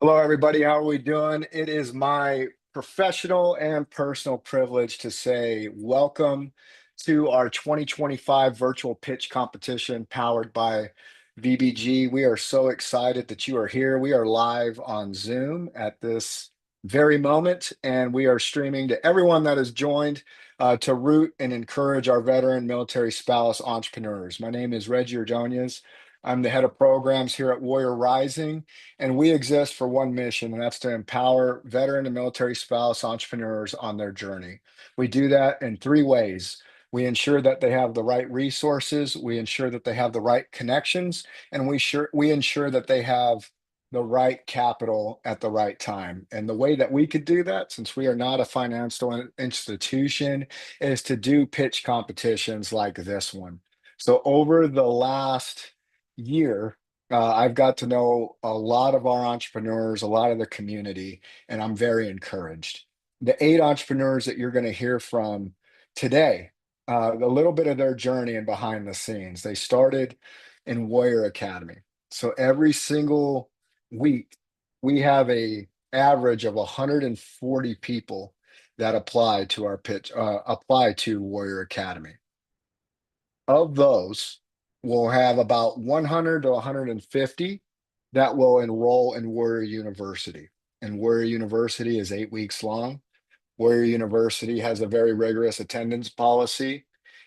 Hello, everybody. How are we doing? It is my professional and personal privilege to say welcome to our 2025 virtual pitch competition powered by VBG. We are so excited that you are here. We are live on Zoom at this very moment, and we are streaming to everyone that has joined to root and encourage our veteran military spouse entrepreneurs. My name is Reggie Ordonez. I'm the head of programs here at Warrior Rising. And we exist for one mission, and that's to empower veteran and military spouse entrepreneurs on their journey. We do that in three ways. We ensure that they have the right resources, we ensure that they have the right connections, and we ensure that they have the right capital at the right time. And the way that we could do that, since we are not a financial institution, is to do pitch competitions like this one. So over the last year, I've got to know a lot of our entrepreneurs, a lot of the community, and I'm very encouraged. The eight entrepreneurs that you're going to hear from today, a little bit of their journey and behind the scenes. They started in Warrior Academy. So every single week, we have a average of 140 people that apply to Warrior Academy. Of those, we'll have about 100 to 150 that will enroll in Warrior University. And Warrior University is 8 weeks long. Warrior University has a very rigorous attendance policy,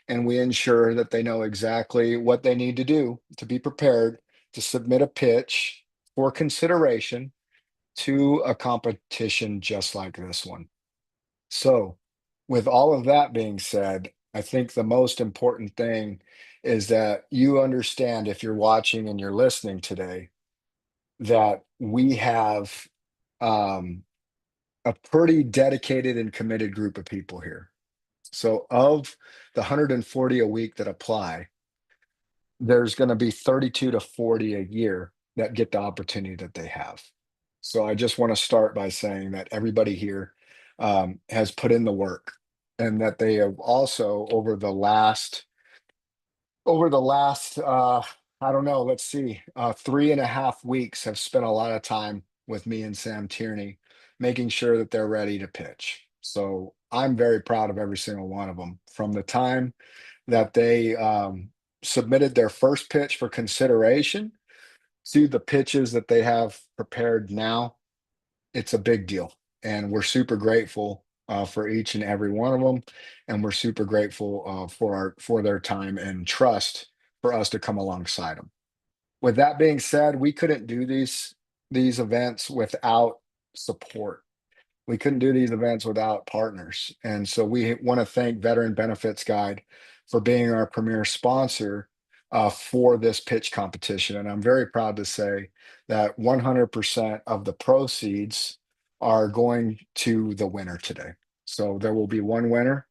and we ensure that they know exactly what they need to do to be prepared to submit a pitch for consideration to a competition just like this one. So, with all of that being said, I think the most important thing is that you understand, if you're watching and you're listening today, that we have a pretty dedicated and committed group of people here. So, of the 140 a week that apply, there's going to be 32 to 40 a year that get the opportunity that they have. So I just want to start by saying that everybody here has put in the work, and that they have also over the last I don't know, let's see, 3.5 weeks have spent a lot of time with me and Sam Tierney, making sure that they're ready to pitch. So I'm very proud of every single one of them, from the time that they submitted their first pitch for consideration to the pitches that they have prepared now. It's a big deal, and we're super grateful for each and every one of them, and we're super grateful for their time and trust for us to come alongside them. With that being said, we couldn't do these events without support. We couldn't do these events without partners. And so we want to thank Veteran Benefits Guide for being our premier sponsor for this pitch competition. And I'm very proud to say that 100% of the proceeds are going to the winner today. So there will be one winner,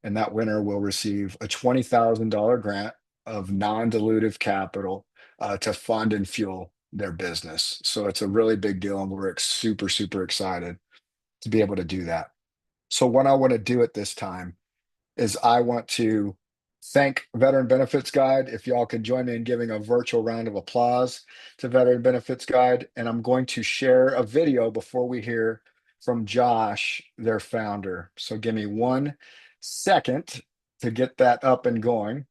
and that winner will receive a $20,000 grant of non-dilutive capital to fund and fuel their business. So it's a really big deal, and we're super, super excited to be able to do that. So what I want to do at this time is I want to thank Veteran Benefits Guide. If y'all could join me in giving a virtual round of applause to Veteran Benefits Guide. And I'm going to share a video before we hear from Josh, their founder. So give me 1 second to get that up and going,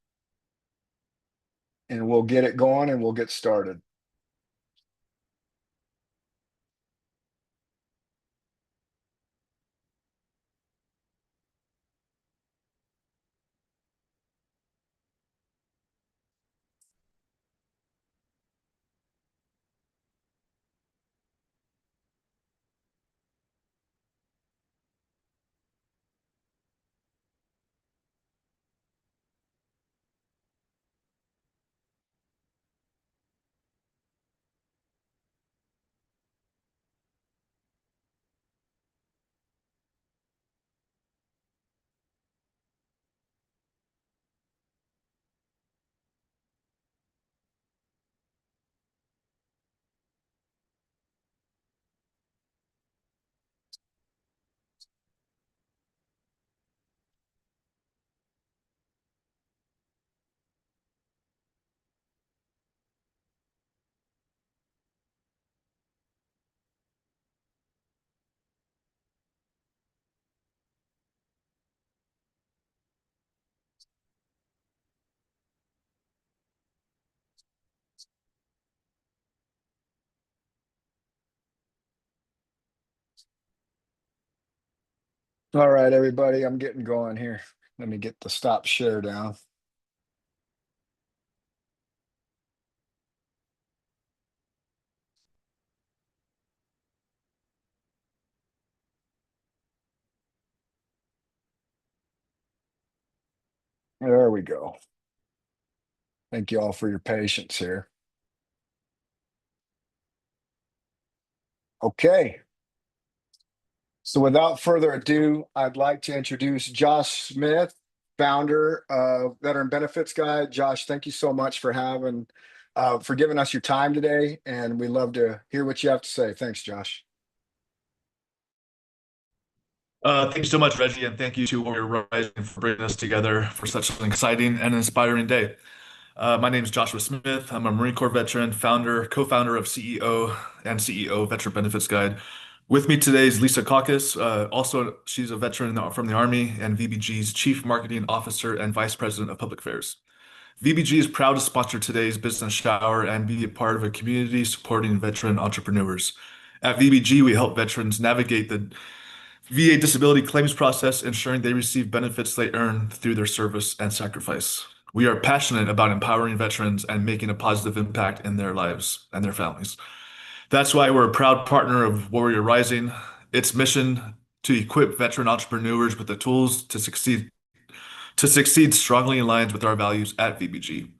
and we'll get it going and we'll get started. All right, everybody, I'm getting going here. Let me get the stop share down. There we go. Thank you all for your patience here. Okay, so without further ado, I'd like to introduce Josh Smith, founder of Veteran Benefits Guide. Josh, thank you so much for giving us your time today, and we love to hear what you have to say. Thanks, Josh. Thank you so much, Reggie, and thank you to Warrior Rising for bringing us together for such an exciting and inspiring day. My name is Joshua Smith. I'm a Marine Corps veteran, co-founder of CEO Veteran Benefits Guide. With me today is Lisa Caucus. Also, she's a veteran from the Army and VBG's Chief Marketing Officer and Vice President of Public Affairs. VBG is proud to sponsor today's business shower and be a part of a community supporting veteran entrepreneurs. At VBG, we help veterans navigate the VA disability claims process, ensuring they receive benefits they earn through their service and sacrifice. We are passionate about empowering veterans and making a positive impact in their lives and their families. That's why we're a proud partner of Warrior Rising. Its mission to equip veteran entrepreneurs with the tools to succeed strongly aligns with our values at VBG.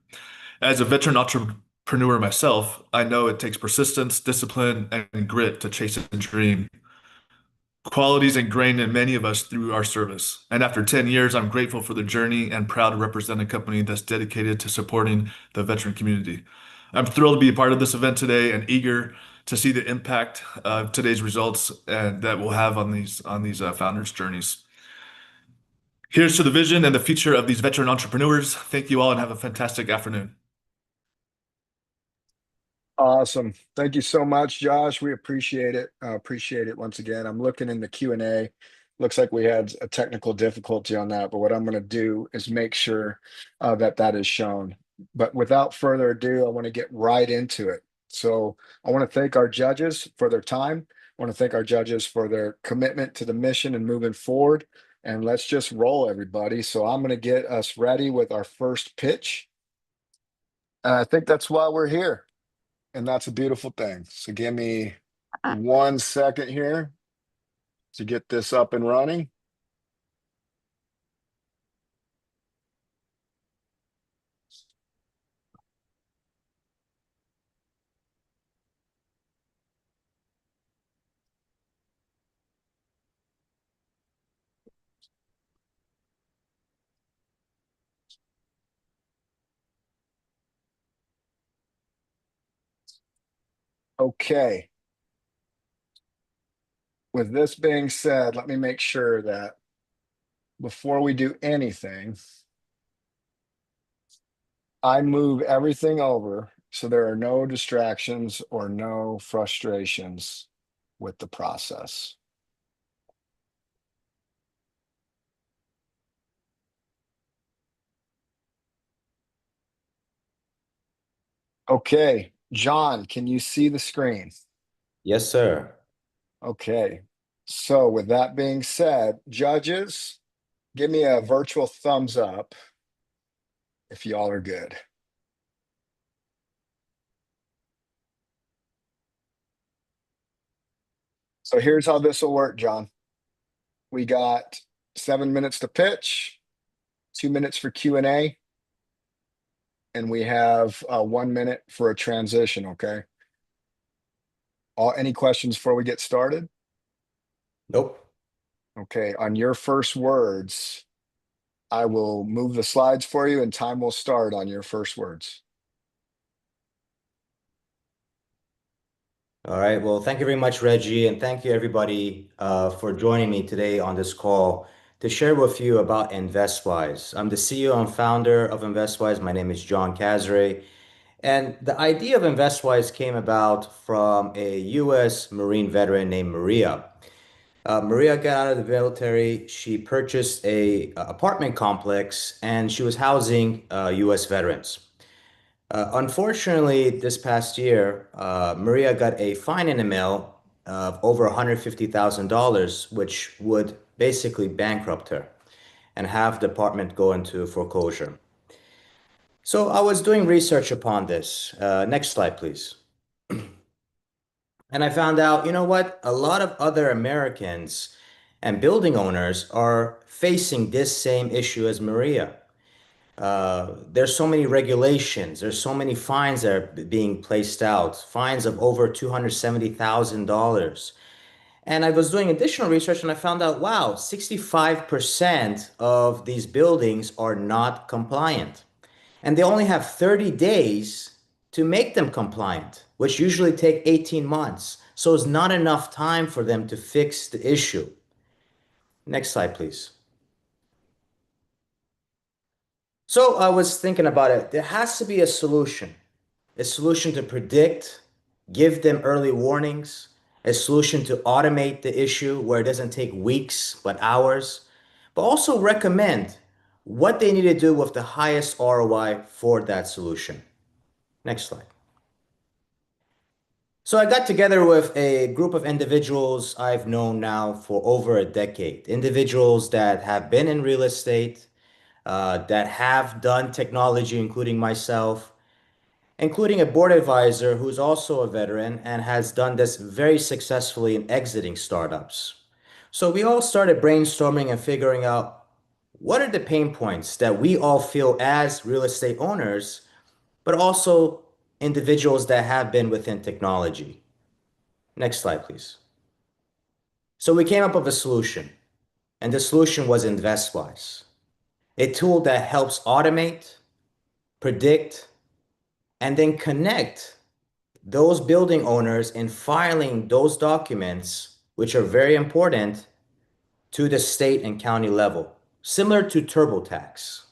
As a veteran entrepreneur myself, I know it takes persistence, discipline, and grit to chase a dream, qualities ingrained in many of us through our service. And after 10 years, I'm grateful for the journey and proud to represent a company that's dedicated to supporting the veteran community. I'm thrilled to be a part of this event today and eager to see the impact of today's results and that we'll have on these founders' journeys. Here's to the vision and the future of these veteran entrepreneurs. Thank you all and have a fantastic afternoon. Awesome. Thank you so much, Josh. We appreciate it. Appreciate it once again. I'm looking in the Q&A. Looks like we had a technical difficulty on that, but what I'm going to do is make sure that that is shown. But without further ado, I want to get right into it. So I want to thank our judges for their time. I want to thank our judges for their commitment to the mission and moving forward. And let's just roll, everybody. So I'm going to get us ready with our first pitch. And I think that's why we're here. And that's a beautiful thing. So give me 1 second here to get this up and running. Okay. With this being said, let me make sure that before we do anything, I move everything over so there are no distractions or no frustrations with the process. Okay. John, can you see the screen? Yes, sir. Okay. So with that being said, judges, give me a virtual thumbs up if y'all are good. So here's how this will work, John. We got 7 minutes to pitch, 2 minutes for Q&A, and we have 1 minute for a transition, okay? Any questions before we get started? Nope. Okay, on your first words, I will move the slides for you and time will start on your first words. All right. Well, thank you very much, Reggie, and thank you everybody for joining me today on this call to share with you about InvestWise. I'm the CEO and founder of InvestWise. My name is John Casare, and the idea of InvestWise came about from a U.S. Marine veteran named Maria. Maria got out of the military. She purchased a apartment complex, and she was housing U.S. veterans. Unfortunately, this past year, Maria got a fine in the mail of over $150,000, which would basically bankrupt her and have the apartment go into foreclosure. So I was doing research upon this. Next slide, please. And I found out, you know what? A lot of other Americans and building owners are facing this same issue as Maria. There's so many regulations, there's so many fines that are being placed out, fines of over $270,000. And I was doing additional research and I found out, wow, 65% of these buildings are not compliant. And they only have 30 days to make them compliant, which usually take 18 months. So it's not enough time for them to fix the issue. Next slide, please. So I was thinking about it. There has to be a solution to predict, give them early warnings, a solution to automate the issue where it doesn't take weeks, but hours, but also recommend what they need to do with the highest ROI for that solution. Next slide. So I got together with a group of individuals I've known now for over a decade, individuals that have been in real estate, that have done technology, including myself, including a board advisor who's also a veteran and has done this very successfully in exiting startups. So we all started brainstorming and figuring out what are the pain points that we all feel as real estate owners, but also individuals that have been within technology. Next slide, please. So we came up with a solution, and the solution was InvestWise, a tool that helps automate, predict, and then connect those building owners in filing those documents, which are very important, to the state and county level, similar to TurboTax.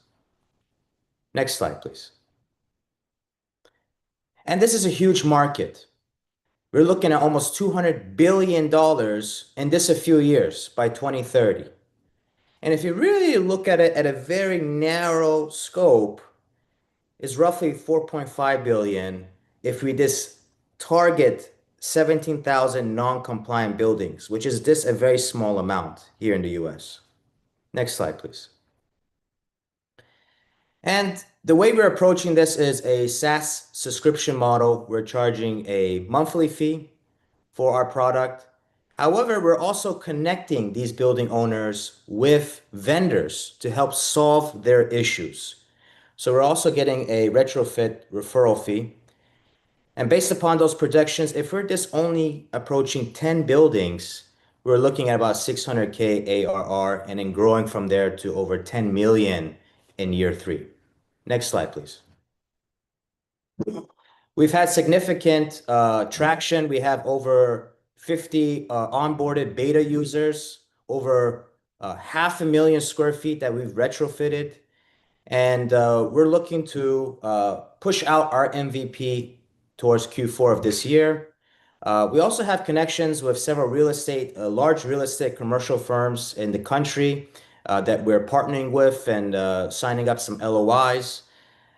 Next slide, please. And this is a huge market. We're looking at almost $200 billion in this a few years by 2030. And if you really look at it at a very narrow scope, is roughly 4.5 billion if we just target 17,000 non-compliant buildings, which is just a very small amount here in the US. Next slide, please. And the way we're approaching this is a SaaS subscription model. We're charging a monthly fee for our product. However, we're also connecting these building owners with vendors to help solve their issues. So we're also getting a retrofit referral fee. And based upon those projections, if we're just only approaching 10 buildings, we're looking at about 600K ARR and then growing from there to over 10 million in year 3. Next slide, please. We've had significant traction. We have over 50 onboarded beta users, over 500,000 square feet that we've retrofitted. And we're looking to push out our MVP towards Q4 of this year. We also have connections with several large real estate commercial firms in the country that we're partnering with and signing up some LOIs.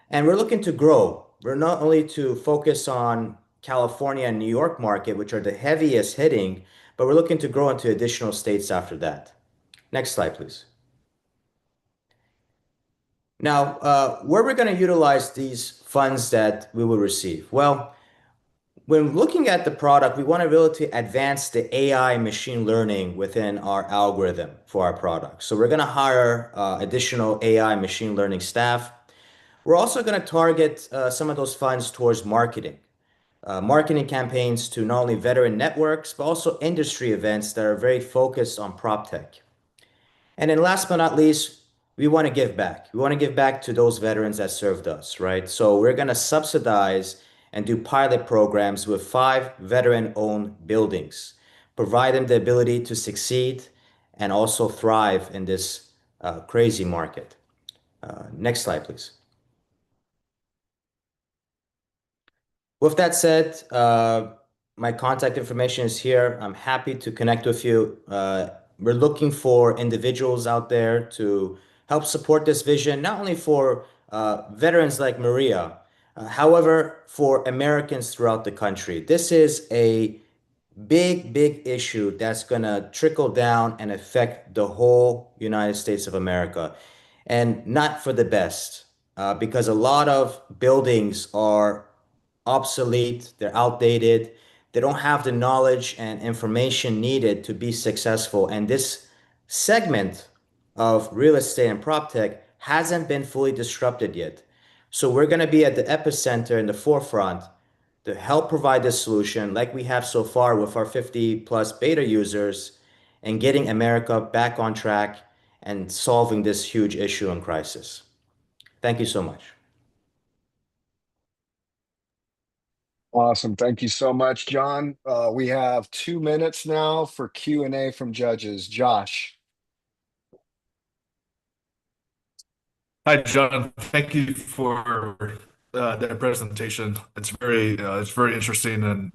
And we're looking to grow. We're not only to focus on California and New York market, which are the heaviest hitting, but we're looking to grow into additional states after that. Next slide, please. Now, where we're going to utilize these funds that we will receive? Well, when looking at the product, we want to really advance the AI machine learning within our algorithm for our product. So we're going to hire additional AI machine learning staff. We're also going to target some of those funds towards marketing campaigns to not only veteran networks, but also industry events that are very focused on prop tech. And then last but not least, we want to give back. We want to give back to those veterans that served us, right? So we're going to subsidize and do pilot programs with 5 veteran-owned buildings, provide them the ability to succeed and also thrive in this crazy market. Next slide, please. With that said, my contact information is here. I'm happy to connect with you. We're looking for individuals out there to help support this vision, not only for veterans like Maria, however, for Americans throughout the country. This is a big issue that's going to trickle down and affect the whole United States of America. And not for the best, because a lot of buildings are obsolete, they're outdated, they don't have the knowledge and information needed to be successful. And this segment of real estate and prop tech hasn't been fully disrupted yet. So we're going to be at the epicenter in the forefront to help provide this solution like we have so far with our 50 plus beta users and getting America back on track and solving this huge issue and crisis. Thank you so much. Awesome. Thank you so much, John. We have 2 minutes now for Q&A from judges. Josh. Hi, John. Thank you for that presentation. It's very interesting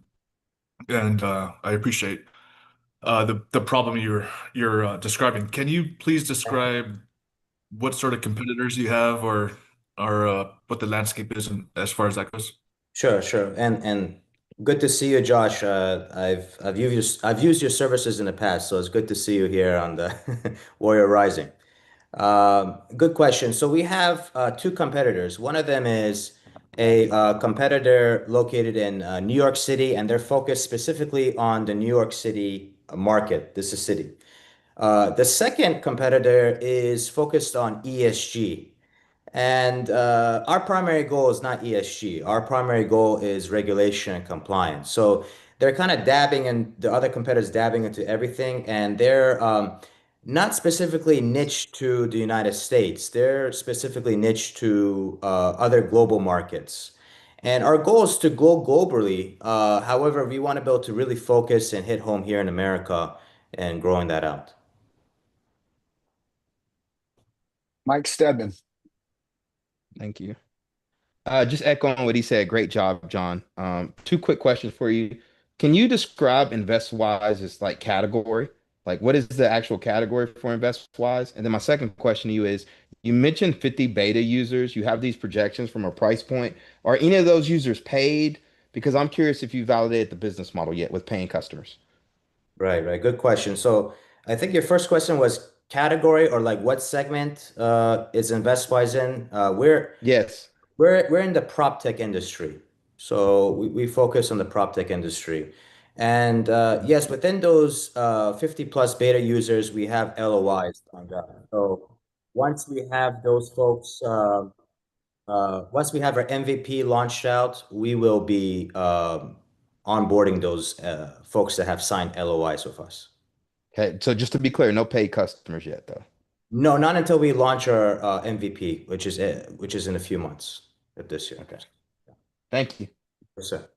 and I appreciate the problem you're describing. Can you please describe what sort of competitors you have or what the landscape is as far as that goes? Sure. And good to see you, Josh. I've used your services in the past, so it's good to see you here on the Warrior Rising. Good question. So we have two competitors. One of them is a competitor located in New York City, and they're focused specifically on the New York City market. This is city. The second competitor is focused on ESG. And our primary goal is not ESG. Our primary goal is regulation and compliance. So they're kind of dabbing, and the other competitors dabbing into everything, and they're not specifically niche to the United States. They're specifically niche to other global markets. And our goal is to go globally. However, we want to be able to really focus and hit home here in America and growing that out. Mike Stedman. Thank you. Just echoing what he said, great job, John. Two quick questions for you. Can you describe InvestWise as like category? Like what is the actual category for InvestWise? And then my second question to you is, you mentioned 50 beta users. You have these projections from a price point. Are any of those users paid? Because I'm curious if you validated the business model yet with paying customers. Right. Good question. So I think your first question was category or like what segment is InvestWise in? Yes. We're in the prop tech industry. So we focus on the prop tech industry. And yes, within those 50 plus beta users, we have LOIs on that. So once we have those folks, once we have our MVP launched out, we will be onboarding those folks that have signed LOIs with us. Okay. So just to be clear, no paid customers yet, though. No, not until we launch our MVP, which is in a few months of this year. Okay. Thank you. Yes, sir.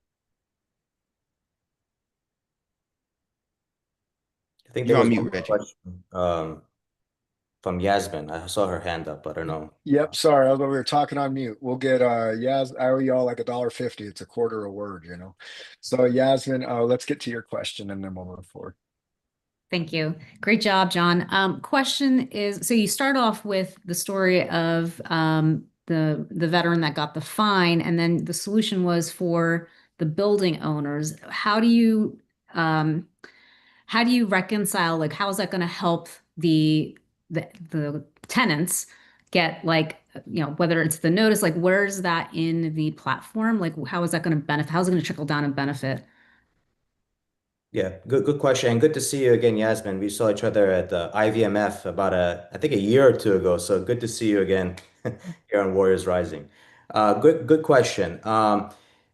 I think there You're on was one mute, more Reggie. question from Yasmin. I saw her hand up. I don't know. Yep, sorry, although we were talking on mute. We'll get Yas, I owe y'all like $1.50. It's a quarter a word, you know. So Yasmin, let's get to your question and then we'll move forward. Thank you. Great job, John. Question is, so you start off with the story of the veteran that got the fine, and then the solution was for the building owners. How do you reconcile, like, how is that going to help the tenants get, like, whether it's the notice, like where's that in the platform? Like how is that going to benefit? How's it going to trickle down and benefit? Yeah, good question. And good to see you again, Yasmin. We saw each other at the IVMF about I think a year or two ago. So good to see you again here on Warriors Rising. Good question.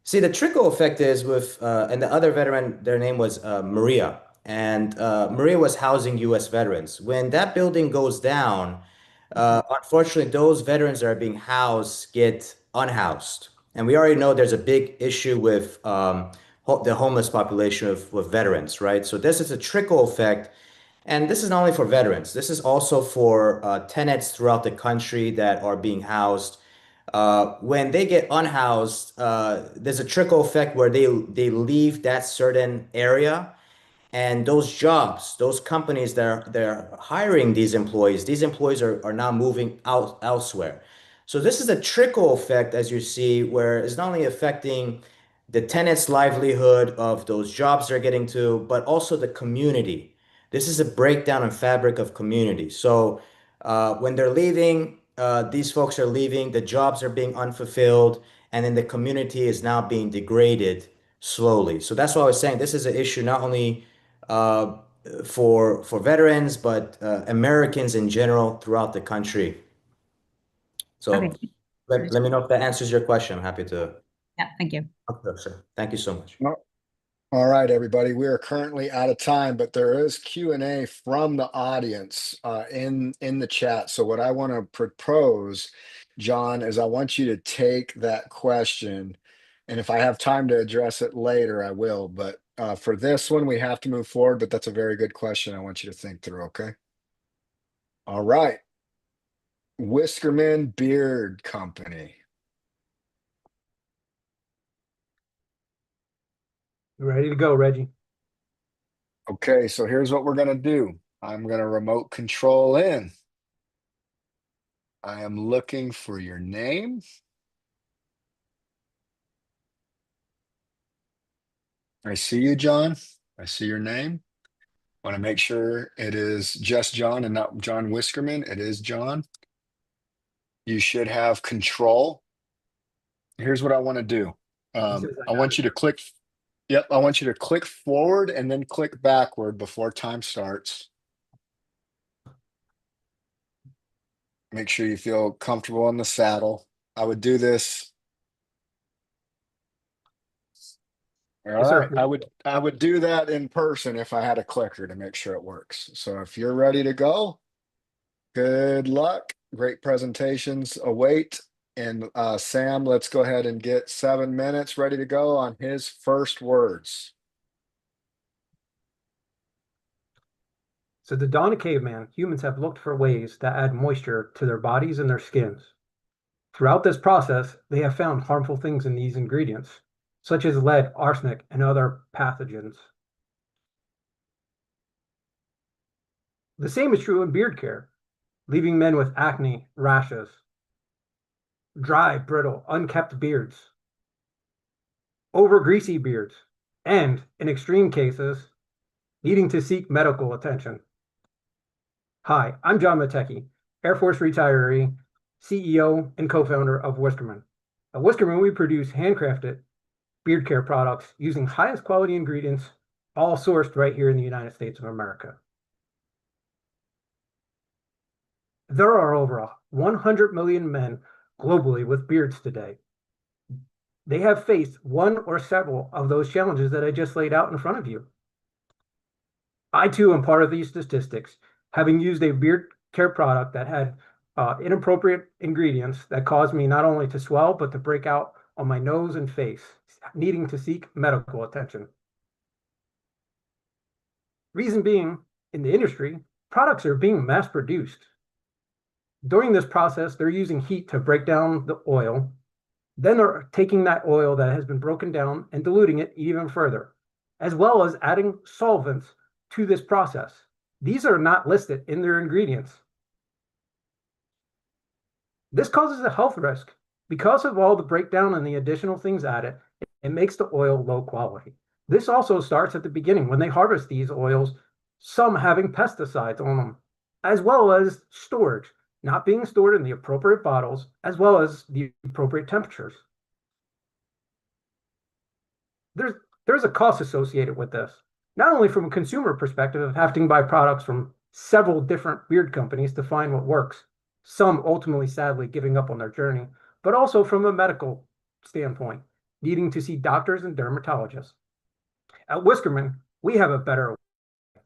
See, the trickle effect is with, and the other veteran, their name was Maria. And Maria was housing US veterans. When that building goes down, unfortunately, those veterans that are being housed get unhoused. And we already know there's a big issue with the homeless population with veterans, right? So this is a trickle effect. And this is not only for veterans, this is also for tenants throughout the country that are being housed. When they get unhoused, there's a trickle effect where they leave that certain area, and those jobs, those companies that they're hiring these employees are now moving out elsewhere. So this is a trickle effect, as you see, where it's not only affecting the tenant's livelihood of those jobs they're getting to, but also the community. This is a breakdown and fabric of community. So when they're leaving, these folks are leaving, the jobs are being unfulfilled, and then the community is now being degraded slowly. So that's why I was saying this is an issue not only uh, for veterans, but Americans in general throughout the country. Okay. So let me know if that answers your question. I'm happy to. Yeah, thank you. Okay, sir. Thank you so much. All right, everybody. We are currently out of time, but there is Q&A from the audience in the chat. So what I want to propose, John, is I want you to take that question, and if I have time to address it later, I will. But for this one, we have to move forward. But that's a very good question. I want you to think through. Okay. All right. Whiskerman Beard Company. Ready to go, Reggie. Okay, so here's what we're going to do. I'm going to remote control in. I am looking for your name. I see you, John. I see your name. Want to make sure it is just John and not John Whiskerman. It is John. You should have control. Here's what I want to do. I want you to click. Yep, I want you to click forward and then click backward before time starts. Make sure you feel comfortable in the saddle. I would do this. All Yes, sir. right, I would do that in person if I had a clicker to make sure it works. So if you're ready to go, good luck. Great presentations await. And Sam, let's go ahead and get 7 minutes ready to go on his first words. Since the dawn of caveman, humans have looked for ways that add moisture to their bodies and their skins. Throughout this process, they have found harmful things in these ingredients, such as lead, arsenic, and other pathogens. The same is true in beard care, leaving men with acne, rashes, dry, brittle, unkept beards, over greasy beards, and, in extreme cases, needing to seek medical attention. Hi, I'm John Matecki, Air Force retiree, CEO, and co-founder of Whiskerman. At Whiskerman, we produce handcrafted beard care products using highest quality ingredients, all sourced right here in the United States of America. There are over 100 million men globally with beards today. They have faced one or several of those challenges that I just laid out in front of you. I too am part of these statistics, having used a beard care product that had inappropriate ingredients that caused me not only to swell, but to break out on my nose and face, needing to seek medical attention. Reason being, in the industry, products are being mass produced. During this process, they're using heat to break down the oil. Then they're taking that oil that has been broken down and diluting it even further, as well as adding solvents to this process. These are not listed in their ingredients. This causes a health risk. Because of all the breakdown and the additional things added, it makes the oil low quality. This also starts at the beginning when they harvest these oils, some having pesticides on them, as well as storage, not being stored in the appropriate bottles, as well as the appropriate temperatures. There's a cost associated with this, not only from a consumer perspective of having to buy products from several different beard companies to find what works, some ultimately sadly giving up on their journey, but also from a medical standpoint, needing to see doctors and dermatologists. At Whiskerman, we have a better way.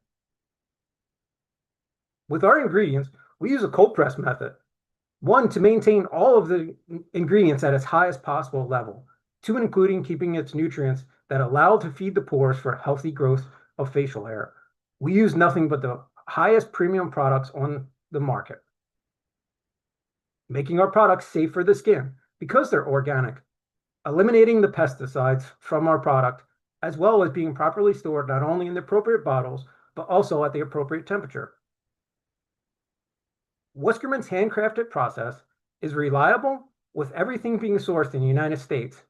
With our ingredients, we use a cold press method. One, to maintain all of the ingredients at its highest possible level. Two, including keeping its nutrients that allow to feed the pores for healthy growth of facial hair. We use nothing but the highest premium products on the market, making our products safe for the skin because they're organic, eliminating the pesticides from our product, as well as being properly stored not only in the appropriate bottles, but also at the appropriate temperature. Whiskerman's handcrafted process is reliable with everything being sourced in the United States.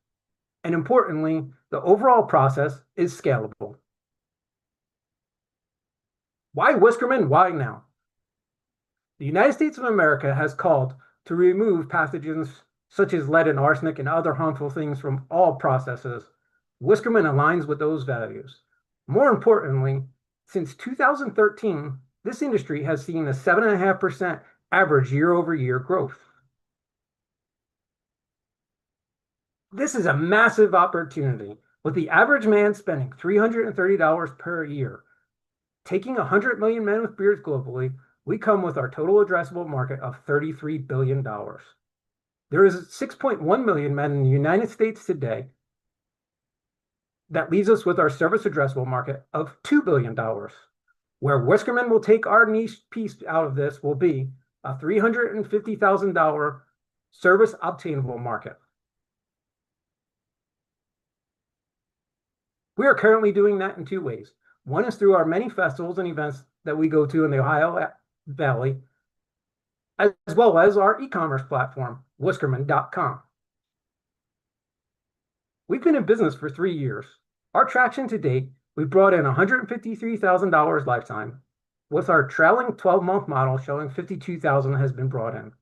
And importantly, the overall process is scalable. Why Whiskerman? Why now? The United States of America has called to remove pathogens such as lead and arsenic and other harmful things from all processes. Whiskerman aligns with those values. More importantly, since 2013, this industry has seen a 7.5% average year-over-year growth. This is a massive opportunity, with the average man spending $330 per year. Taking 100 million men with beards globally, we come with our total addressable market of $33 billion. There is 6.1 million men in the United States today. That leaves us with our service addressable market of $2 billion. Where Whiskerman will take our niche piece out of this will be a $350,000 service obtainable market. We are currently doing that in two ways. One is through our many festivals and events that we go to in the Ohio Valley, as well as our e-commerce platform, Whiskerman.com. We've been in business for 3 years. Our traction to date, we've brought in $153,000 lifetime, with our trailing 12-month model showing $52,000 has been brought in.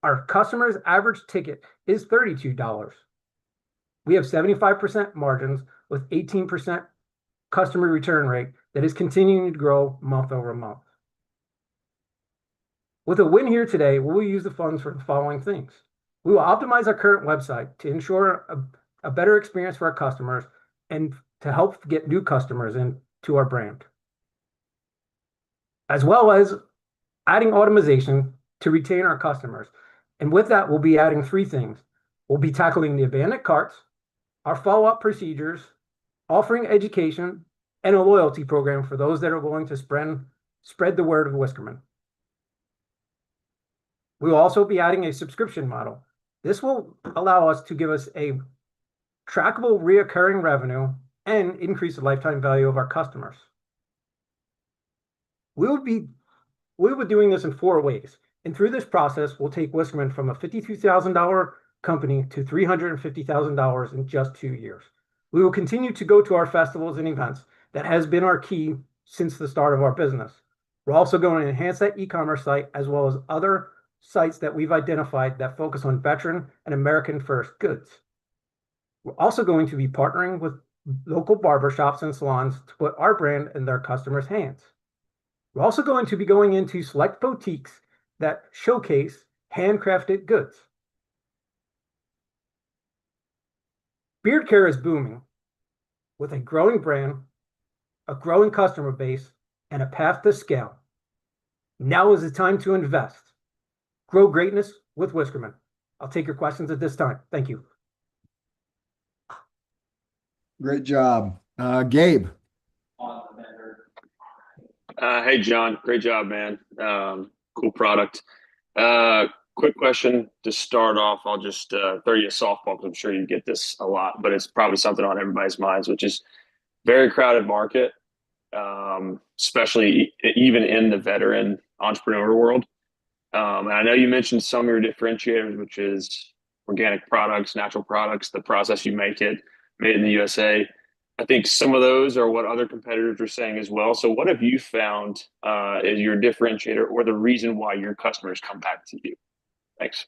Our customer's average ticket is $32. We have 75% margins with 18% customer return rate that is continuing to grow month over month. With a win here today, we will use the funds for the following things. We will optimize our current website to ensure a better experience for our customers and to help get new customers into our brand, as well as adding automation to retain our customers. And with that, we'll be adding 3 things. We'll be tackling the abandoned carts, our follow-up procedures, offering education, and a loyalty program for those that are willing to spread the word of Whiskerman. We will also be adding a subscription model. This will allow us to give us a trackable reoccurring revenue and increase the lifetime value of our customers. We will be doing this in 4 ways. And through this process, we'll take Whiskerman from a $52,000 company to $350,000 in just 2 years. We will continue to go to our festivals and events. That has been our key since the start of our business. We're also going to enhance that e-commerce site as well as other sites that we've identified that focus on veteran and American first goods. We're also going to be partnering with local barbershops and salons to put our brand in their customers' hands. We're also going to be going into select boutiques that showcase handcrafted goods. Beard care is booming with a growing brand, a growing customer base, and a path to scale. Now is the time to invest. Grow greatness with Whiskerman. I'll take your questions at this time. Thank you. Great job. Gabe. Hey, John. Great job, man. Cool product. Quick question to start off. I'll just throw you a softball because I'm sure you get this a lot, but it's probably something on everybody's minds, which is very crowded market, especially even in the veteran entrepreneur world. And I know you mentioned some of your differentiators, which is organic products, natural products, the process you make it, made in the USA. I think some of those are what other competitors are saying as well. So what have you found is your differentiator or the reason why your customers come back to you? Thanks.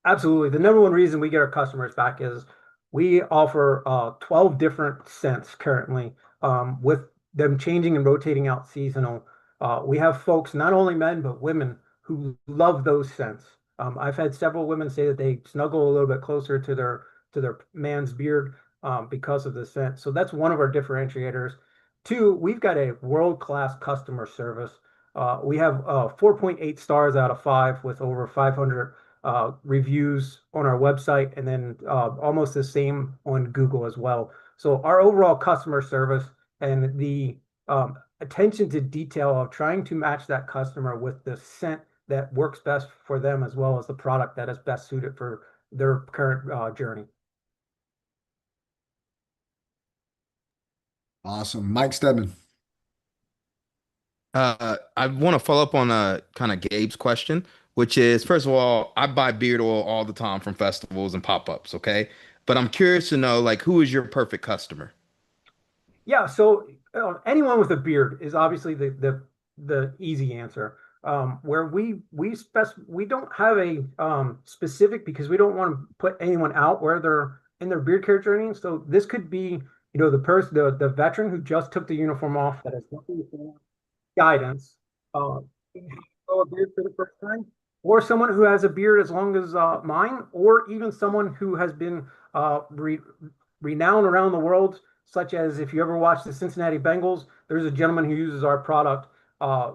Absolutely. The number one reason we get our customers back is we offer 12 different scents currently, with them changing and rotating out seasonal. We have folks, not only men, but women who love those scents. I've had several women say that they snuggle a little bit closer to their man's beard because of the scent. So that's one of our differentiators. 2, we've got a world-class customer service. We have 4.8 stars out of 5 with over 500 reviews on our website, and then almost the same on Google as well. So our overall customer service and the attention to detail of trying to match that customer with the scent that works best for them, as well as the product that is best suited for their current journey. Awesome. Mike Stedman. I want to follow up on kind of Gabe's question, which is, first of all, I buy beard oil all the time from festivals and pop-ups, okay? but I'm curious to know, like, who is your perfect customer? Yeah, so anyone with a beard is obviously the easy answer. Where we don't have a specific, because we don't want to put anyone out where they're in their beard care journey. So this could be, the person, the veteran who just took the uniform off, that has nothing for guidance, uh, grow a beard for the first time, or someone who has a beard as long as mine, or even someone who has been renowned around the world, such as if you ever watch the Cincinnati Bengals, there's a gentleman who uses our product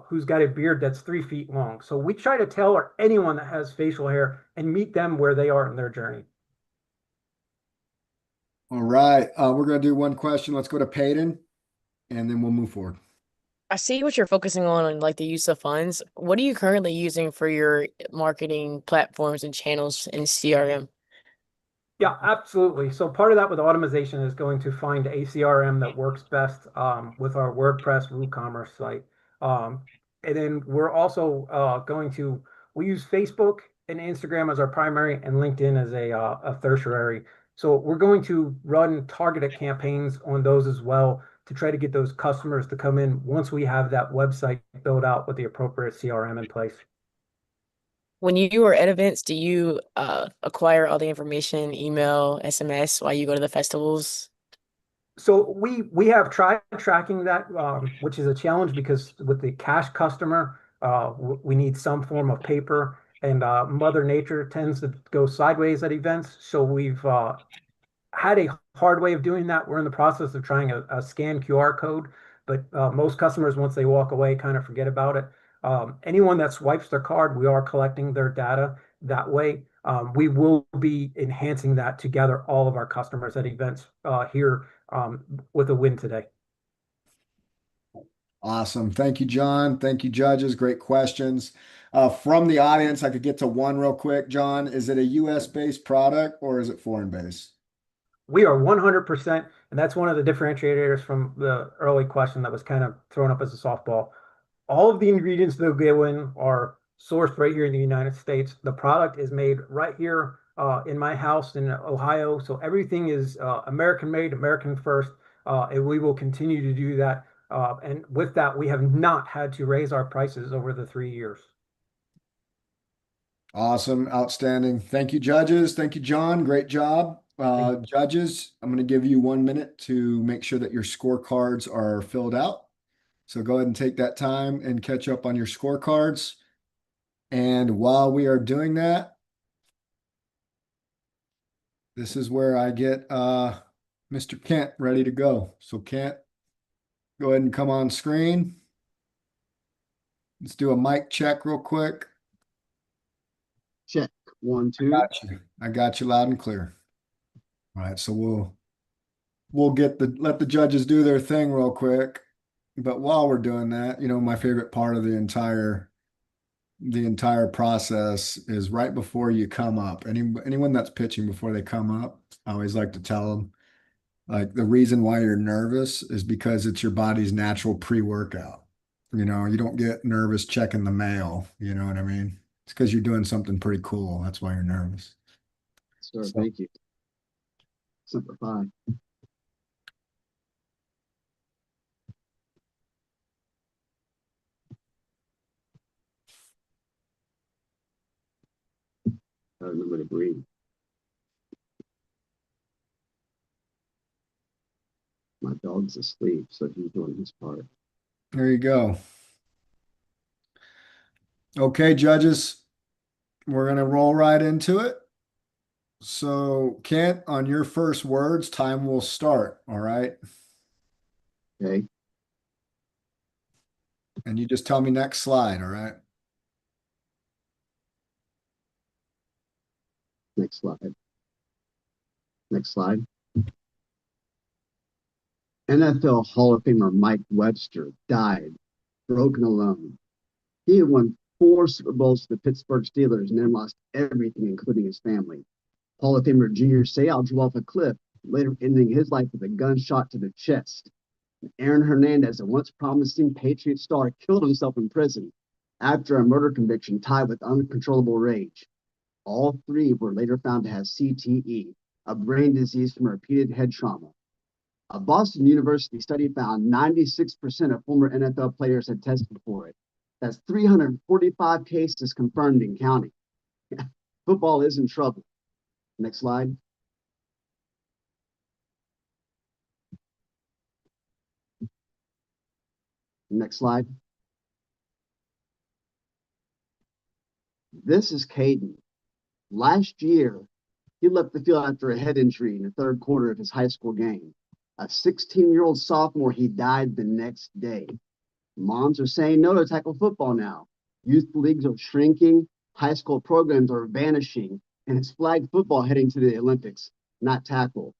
who's got a beard that's 3 feet long. So we try to tailor anyone that has facial hair and meet them where they are in their journey. All right. We're going to do one question. Let's go to Peyton, and then we'll move forward. I see what you're focusing on like the use of funds. What are you currently using for your marketing platforms and channels in CRM? Yeah, absolutely. So part of that with automation is going to find a CRM that works best with our WordPress WooCommerce site. Um, and then we're also we use Facebook and Instagram as our primary and LinkedIn as a tertiary. So we're going to run targeted campaigns on those as well to try to get those customers to come in once we have that website built out with the appropriate CRM in place. When you are at events, do you acquire all the information, email, SMS while you go to the festivals? So we have tried tracking that, which is a challenge because with the cash customer, we need some form of paper, and Mother Nature tends to go sideways at events. So we've had a hard way of doing that. We're in the process of trying a scan QR code, but most customers, once they walk away, kind of forget about it. Anyone that swipes their card, we are collecting their data that way. We will be enhancing that to gather all of our customers at events here with a win today. Awesome. Thank you, John. Thank you, judges. Great questions. From the audience, I could get to one real quick. John, is it a US-based product or is it foreign-based? We are 100%, and that's one of the differentiators from the early question that was kind of thrown up as a softball. All of the ingredients that go in are sourced right here in the United States. The product is made right here in my house in Ohio. So everything is American made, American first, and we will continue to do that. And with that, we have not had to raise our prices over the 3 years. Awesome. Outstanding. Thank you, judges. Thank you, John. Great job. Judges, I'm going to give you 1 minute to make sure that your scorecards are filled out. So go ahead and take that time and catch up on your scorecards. And while we are doing that, this is where I get Mr. Kent ready to go. So Kent, go ahead and come on screen. Let's do a mic check real quick. Check. 1, 2. I got you loud and clear. All right, so we'll let the judges do their thing real quick. But while we're doing that, my favorite part of the entire process is right before you come up. Anyone that's pitching before they come up, I always like to tell them, like, the reason why you're nervous is because it's your body's natural pre-workout. You don't get nervous checking the mail. You know what I mean? It's because you're doing something pretty cool. That's why you're nervous. Sir, thank you. Simplify. I remember to breathe. My dog's asleep, so he's doing his part. There you go. Okay, judges, we're going to roll right into it. So, Kent, on your first words, time will start. All right. Okay. And you just tell me next slide. All right. Next slide. Next slide. NFL Hall of Famer Mike Webster died, broken alone. He had won 4 Super Bowls for the Pittsburgh Steelers and then lost everything, including his family. Hall of Famer Junior Seau drove off a cliff, later ending his life with a gunshot to the chest. Aaron Hernandez, a once promising Patriot star, killed himself in prison after a murder conviction tied with uncontrollable rage. All 3 were later found to have CTE, a brain disease from repeated head trauma. A Boston University study found 96% of former NFL players had tested for it. That's 345 cases confirmed in counting. Football is in trouble. Next slide. Next slide. This is Caden. Last year, he left the field after a head injury in the third quarter of his high school game. A 16-year-old sophomore, he died the next day. Moms are saying no to tackle football now. Youth leagues are shrinking, high school programs are vanishing, and it's flag football heading to the Olympics, not tackle.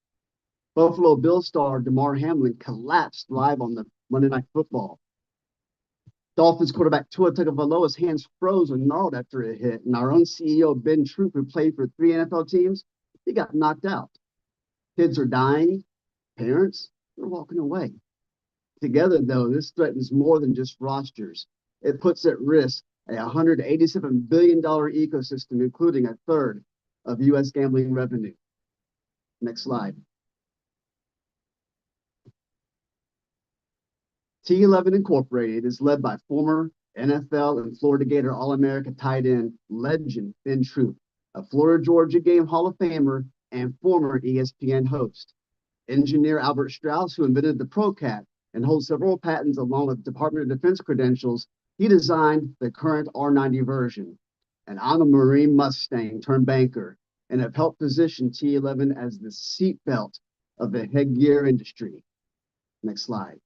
Buffalo Bills star DeMar Hamlin collapsed live on the Monday Night Football. Dolphins quarterback Tua Tagovailoa's hands froze and gnarled after a hit, and our own CEO Ben Troop, who played for 3 NFL teams, he got knocked out. Kids are dying, parents are walking away. Together, though, this threatens more than just rosters. It puts at risk a $187 billion ecosystem, including a third of U.S. gambling revenue. Next slide. T11 Incorporated is led by former NFL and Florida Gator All-America tight end legend Ben Troop, a Florida Georgia Game Hall of Famer and former ESPN host. Engineer Albert Strauss, who invented the ProCat and holds several patents along with Department of Defense credentials, he designed the current R90 version. And I'm a Marine Mustang turned banker and have helped position T11 as the seatbelt of the headgear industry. Next slide.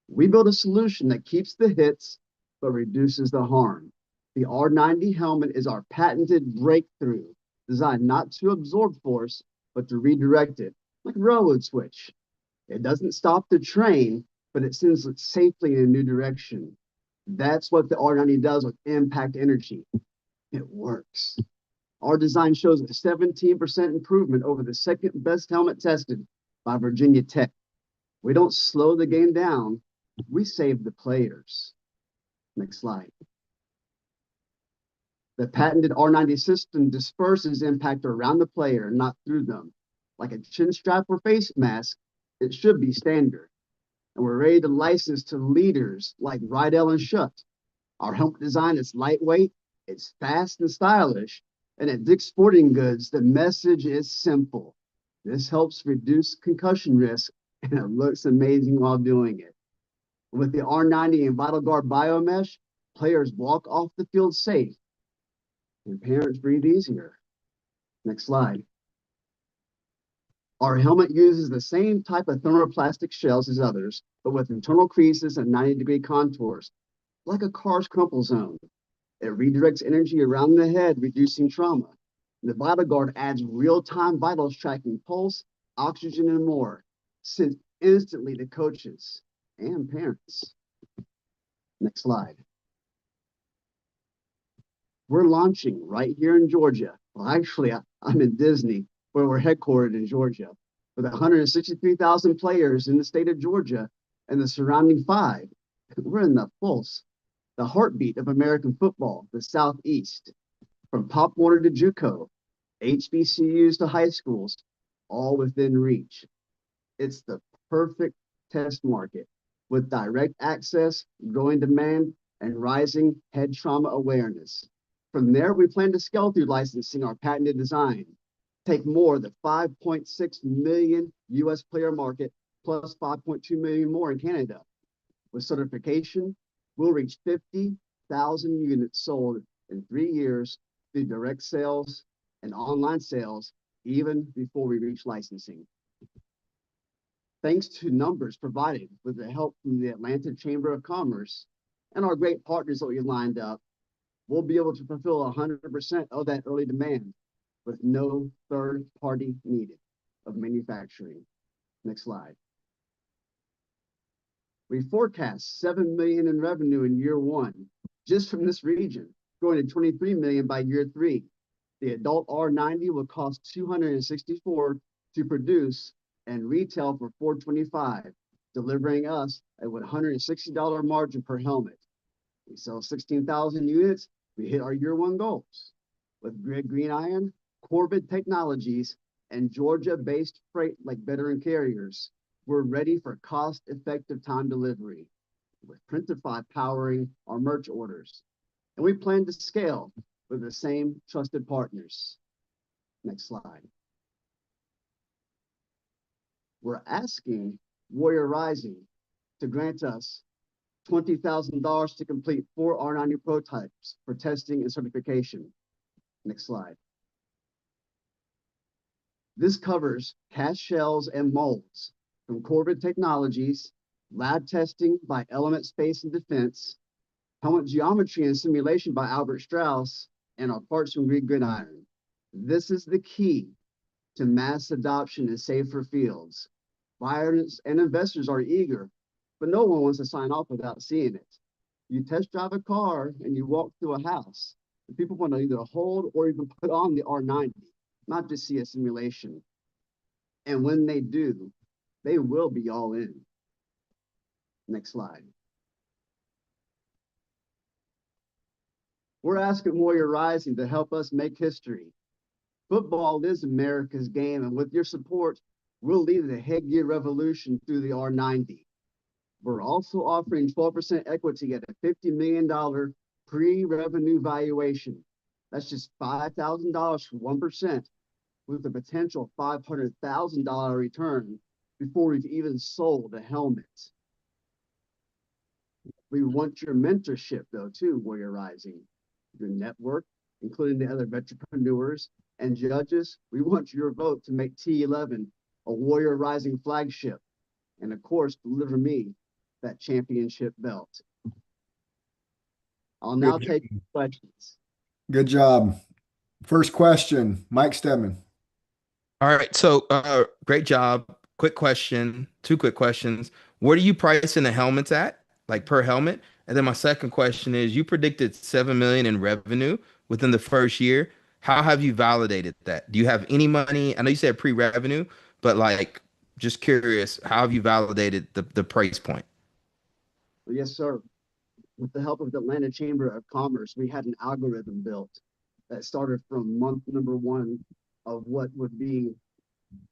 We built a solution that keeps the hits but reduces the harm. The R90 helmet is our patented breakthrough, designed not to absorb force, but to redirect it, like a railroad switch. It doesn't stop the train, but it sends it safely in a new direction. That's what the R90 does with impact energy. It works. Our design shows a 17% improvement over the second best helmet tested by Virginia Tech. We don't slow the game down, we save the players. Next slide. The patented R90 system disperses impact around the player, not through them. Like a chin strap or face mask, it should be standard. And we're ready to license to leaders like Rydell and Schutt. Our helmet design is lightweight, it's fast and stylish, and at Dick's Sporting Goods, the message is simple. This helps reduce concussion risk, and it looks amazing while doing it. With the R90 and VitalGuard biomesh, players walk off the field safe, and parents breathe easier. Next slide. Our helmet uses the same type of thermoplastic shells as others, but with internal creases and 90-degree contours, like a car's crumple zone. It redirects energy around the head, reducing trauma. The VitalGuard adds real-time vitals tracking pulse, oxygen, and more, sent instantly to coaches and parents. Next slide. We're launching right here in Georgia. Well, actually, I'm in Disney, where we're headquartered in Georgia, with 163,000 players in the state of Georgia and the surrounding 5. We're in the pulse, the heartbeat of American football, the Southeast, from Pop Warner to JUCO, HBCUs to high schools, all within reach. It's the perfect test market with direct access, growing demand, and rising head trauma awareness. From there, we plan to scale through licensing our patented design, take more the 5.6 million US player market, plus 5.2 million more in Canada. With certification, we'll reach 50,000 units sold in 3 years through direct sales and online sales, even before we reach licensing. Thanks to numbers provided with the help from the Atlanta Chamber of Commerce and our great partners that we lined up, we'll be able to fulfill 100% of that early demand with no third party needed of manufacturing. Next slide. We forecast $7 million in revenue in year 1, just from this region, growing to $23 million by year 3. The adult R90 will cost $264 to produce and retail for $425, delivering us a $160 margin per helmet. We sell 16,000 units, we hit our year 1 goals. With Greg Green Iron, Corvid Technologies, and Georgia-based freight like veteran carriers, we're ready for cost-effective time delivery, with Printify powering our merch orders. And we plan to scale with the same trusted partners. Next slide. We're asking Warrior Rising to grant us $20,000 to complete 4 R90 prototypes for testing and certification. Next slide. This covers cast shells and molds from Corvid Technologies, lab testing by Element Space and Defense, helmet geometry and simulation by Albert Strauss, and our parts from Greek Gridiron. This is the key to mass adoption in safer fields. Buyers and investors are eager, but no one wants to sign off without seeing it. You test drive a car and you walk through a house. And people want to either hold or even put on the R90, not just see a simulation. And when they do, they will be all in. Next slide. We're asking Warrior Rising to help us make history. Football is America's game, and with your support, we'll lead the headgear revolution through the R90. We're also offering 12% equity at a $50 million pre-revenue valuation. That's just $5,000 for 1%, with a potential $500,000 return before we've even sold a helmet. We want your mentorship, though, too, Warrior Rising. Your network, including the other entrepreneurs and judges. We want your vote to make T11 a Warrior Rising flagship. And of course, deliver me that championship belt. I'll now take questions. Good job. First question, Mike Stedman. All right. So, great job. Quick question, 2 quick questions. What are you pricing the helmets at, like per helmet? And then my second question is, you predicted 7 million in revenue within the first year. How have you validated that? Do you have any money? I know you said pre-revenue, but like, just curious, how have you validated the price point? Well, yes, sir. With the help of the Atlanta Chamber of Commerce, we had an algorithm built that started from month number 1 of what would be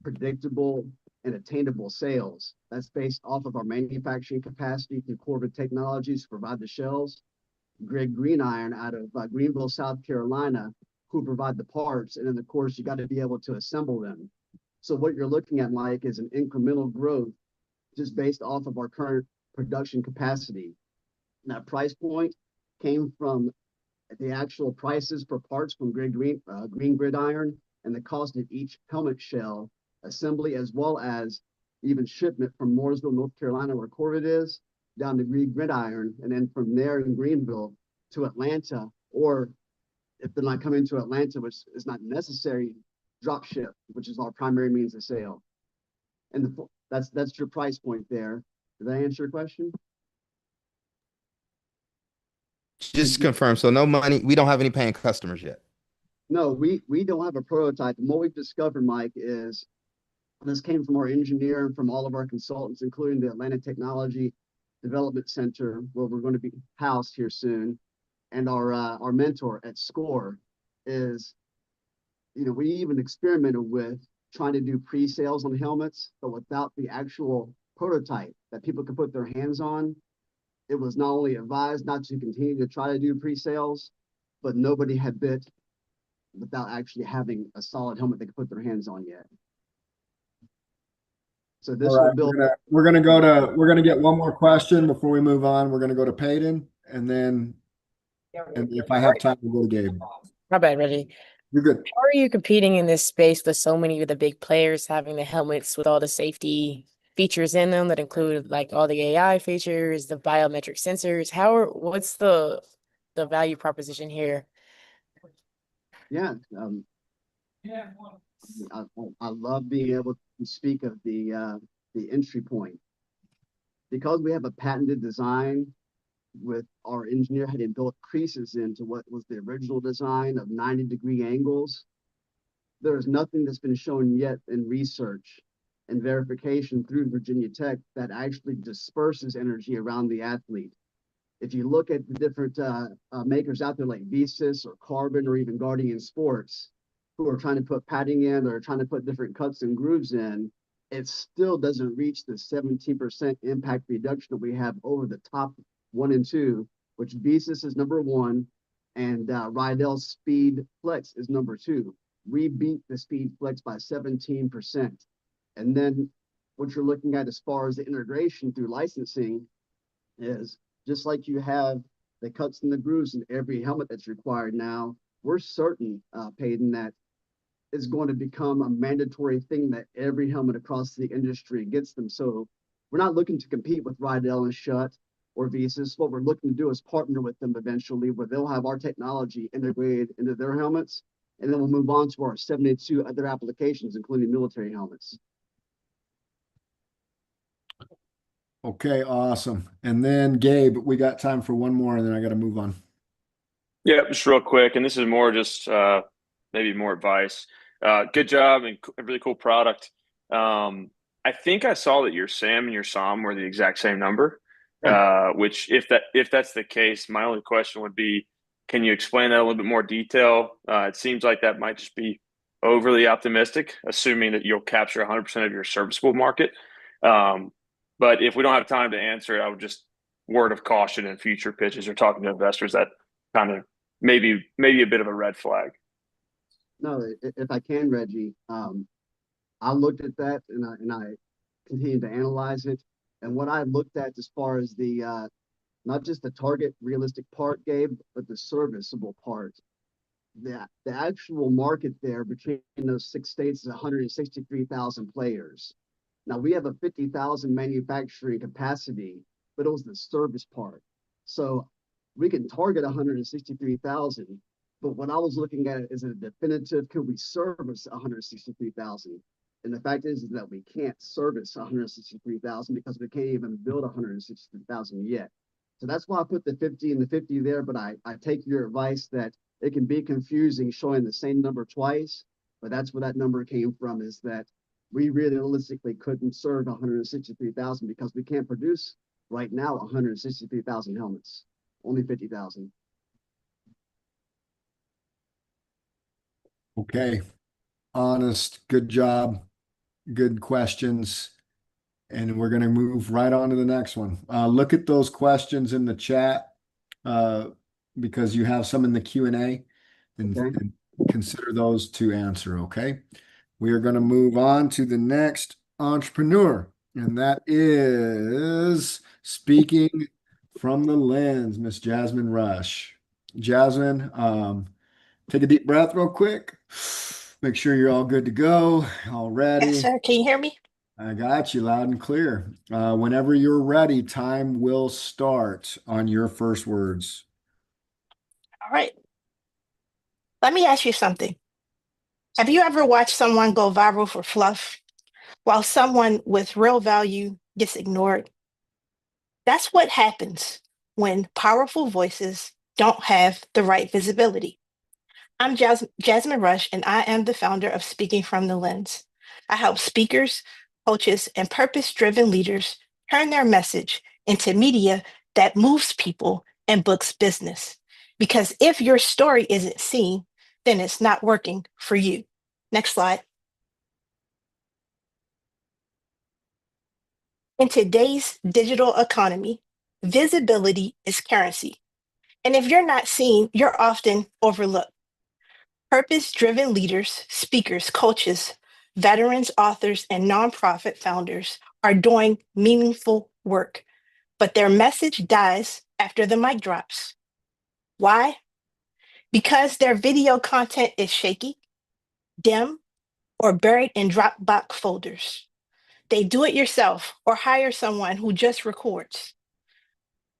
predictable and attainable sales. That's based off of our manufacturing capacity through Corvid Technologies to provide the shells, Greg Greeniron out of Greenville, South Carolina, who provide the parts. And then, of course, you got to be able to assemble them. So what you're looking at, Mike, is an incremental growth just based off of our current production capacity. And that price point came from the actual prices per parts from Green Gridiron and the cost of each helmet shell assembly, as well as even shipment from Mooresville, North Carolina, where Corvid is, down to Green Gridiron, and then from there in Greenville to Atlanta, or if they're not coming to Atlanta, which is not necessary, drop ship, which is our primary means of sale. And that's your price point there. Did I answer your question? Just confirm. So no money. We don't have any paying customers yet. No, we don't have a prototype. And what we've discovered, Mike, is this came from our engineer and from all of our consultants, including the Atlanta Technology Development Center, where we're going to be housed here soon. And our mentor at SCORE is, we even experimented with trying to do pre-sales on helmets, but without the actual prototype that people could put their hands on. It was not only advised not to continue to try to do pre-sales, but nobody had bit without actually having a solid helmet they could put their hands on yet. So this will build. We're gonna get one more question before we move on. We're gonna go to Peyton, and then if I have time, we'll go to Gabe. My bad, Reggie. You're good. How are you competing in this space with so many of the big players having the helmets with all the safety features in them that include like all the AI features, the biometric sensors? What's the value proposition here? Yeah, I love being able to speak of the entry point, because we have a patented design with our engineer having built creases into what was the original design of 90-degree angles. There is nothing that's been shown yet in research and verification through Virginia Tech that actually disperses energy around the athlete. If you look at the different makers out there like Visys or Carbon or even Guardian Sports, who are trying to put padding in or trying to put different cuts and grooves in, it still doesn't reach the 17% impact reduction that we have over the top 1 and 2, which Visas is number 1 and Rydell's Speed Flex is number 2. We beat the Speed Flex by 17%. And then what you're looking at as far as the integration through licensing is just like you have the cuts and the grooves in every helmet that's required now, we're certain, Peyton, that is going to become a mandatory thing that every helmet across the industry gets them. So we're not looking to compete with Rydell and Schutt or Visas. What we're looking to do is partner with them eventually, where they'll have our technology integrated into their helmets, and then we'll move on to our 72 other applications, including military helmets. Okay, awesome. And then Gabe, we got time for one more, and then I got to move on. Yeah, just real quick, and this is more just maybe more advice. Good job and a really cool product. I think I saw that your SAM and your SOM were the exact same number. Which, if that's the case, my only question would be, can you explain that a little bit more detail? It seems like that might just be overly optimistic, assuming that you'll capture 100% of your serviceable market. But if we don't have time to answer it, I would just word of caution in future pitches or talking to investors that kind of maybe a bit of a red flag. No, if I can, Reggie, I looked at that and I continued to analyze it. And what I looked at as far as the not just the target realistic part, Gabe, but the serviceable part. The actual market there between those 6 states is 163,000 players. Now we have a 50,000 manufacturing capacity, but it was the service part. So we can target 163,000, but what I was looking at is a definitive, could we service 163,000? And the fact is that we can't service 163,000 because we can't even build 163,000 yet. So that's why I put the 50 and the 50 there, but I take your advice that it can be confusing showing the same number twice, but that's where that number came from, is that we realistically couldn't serve 163,000 because we can't produce right now 163,000 helmets, only 50,000. Okay. Honest, good job, good questions. And we're going to move right on to the next one. Look at those questions in the chat because you have some in the Q&A, and consider those to answer, okay? We are going to move on to the next entrepreneur, and that is Speaking from the Lens, Miss Jasmine Rush. Jasmine, take a deep breath real quick. Make sure you're all good to go, all ready. Yes, sir. Can you hear me? I got you loud and clear. Whenever you're ready, time will start on your first words. All right. Let me ask you something. Have you ever watched someone go viral for fluff while someone with real value gets ignored? That's what happens when powerful voices don't have the right visibility. I'm Jasmine Rush, and I am the founder of Speaking from the Lens. I help speakers, coaches, and purpose-driven leaders turn their message into media that moves people and books business. Because if your story isn't seen, then it's not working for you. Next slide. In today's digital economy, visibility is currency. And if you're not seen, you're often overlooked. Purpose-driven leaders, speakers, coaches, veterans, authors, and nonprofit founders are doing meaningful work, but their message dies after the mic drops. Why? Because their video content is shaky, dim, or buried in Dropbox folders. They do it yourself or hire someone who just records.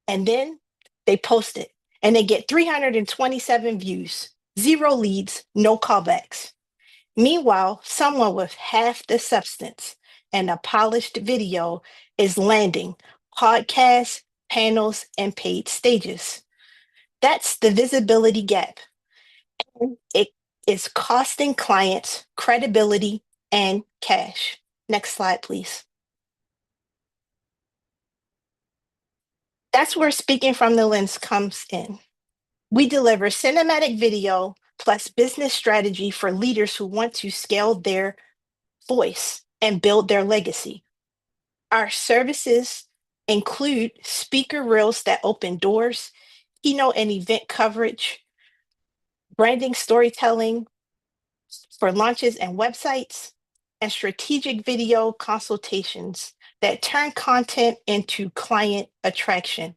And then they post it and they get 327 views, 0 leads, no callbacks. Meanwhile, someone with half the substance and a polished video is landing podcasts, panels, and paid stages. That's the visibility gap. It is costing clients credibility and cash. Next slide, please. That's where Speaking from the Lens comes in. We deliver cinematic video plus business strategy for leaders who want to scale their voice and build their legacy. Our services include speaker reels that open doors, keynote and event coverage, branding storytelling for launches and websites, and strategic video consultations that turn content into client attraction.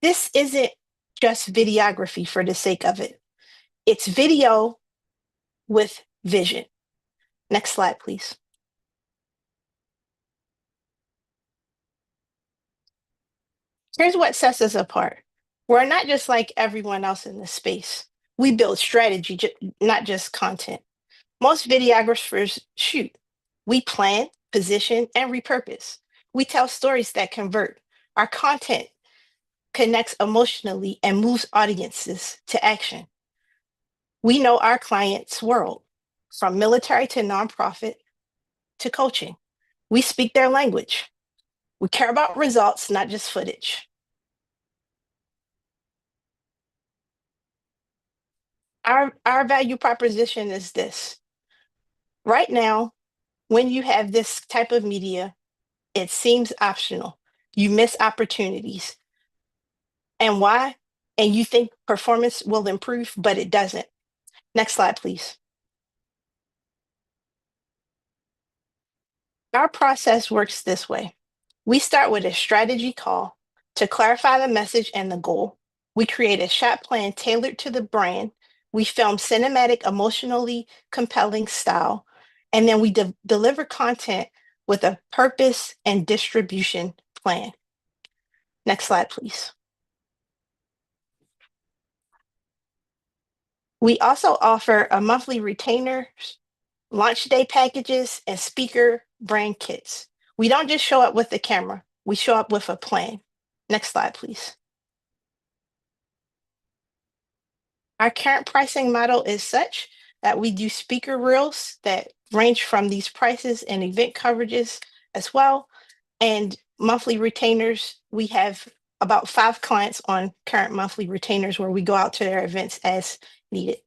This isn't just videography for the sake of it. It's video with vision. Next slide, please. Here's what sets us apart. We're not just like everyone else in this space. We build strategy, not just content. Most videographers shoot. We plan, position, and repurpose. We tell stories that convert. Our content connects emotionally and moves audiences to action. We know our clients' world, from military to nonprofit to coaching. We speak their language. We care about results, not just footage. Our value proposition is this. Right now, when you have this type of media, it seems optional. You miss opportunities. And why? And you think performance will improve, but it doesn't. Next slide, please. Our process works this way. We start with a strategy call to clarify the message and the goal. We create a shot plan tailored to the brand. We film cinematic, emotionally compelling style, and then we deliver content with a purpose and distribution plan. Next slide, please. We also offer a monthly retainer, launch day packages, and speaker brand kits. We don't just show up with the camera, we show up with a plan. Next slide, please. Our current pricing model is such that we do speaker reels that range from these prices and event coverages as well. And monthly retainers, we have about 5 clients on current monthly retainers where we go out to their events as needed.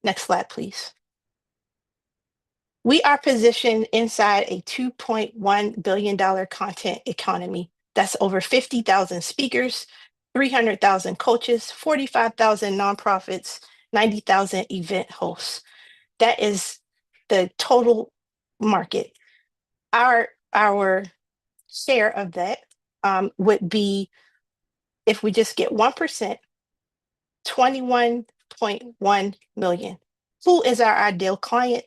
Next slide, please. We are positioned inside a $2.1 billion content economy. That's over 50,000 speakers, 300,000 coaches, 45,000 nonprofits, 90,000 event hosts. That is the total market. Our share of that would be, if we just get 1%, 21.1 million. Who is our ideal client?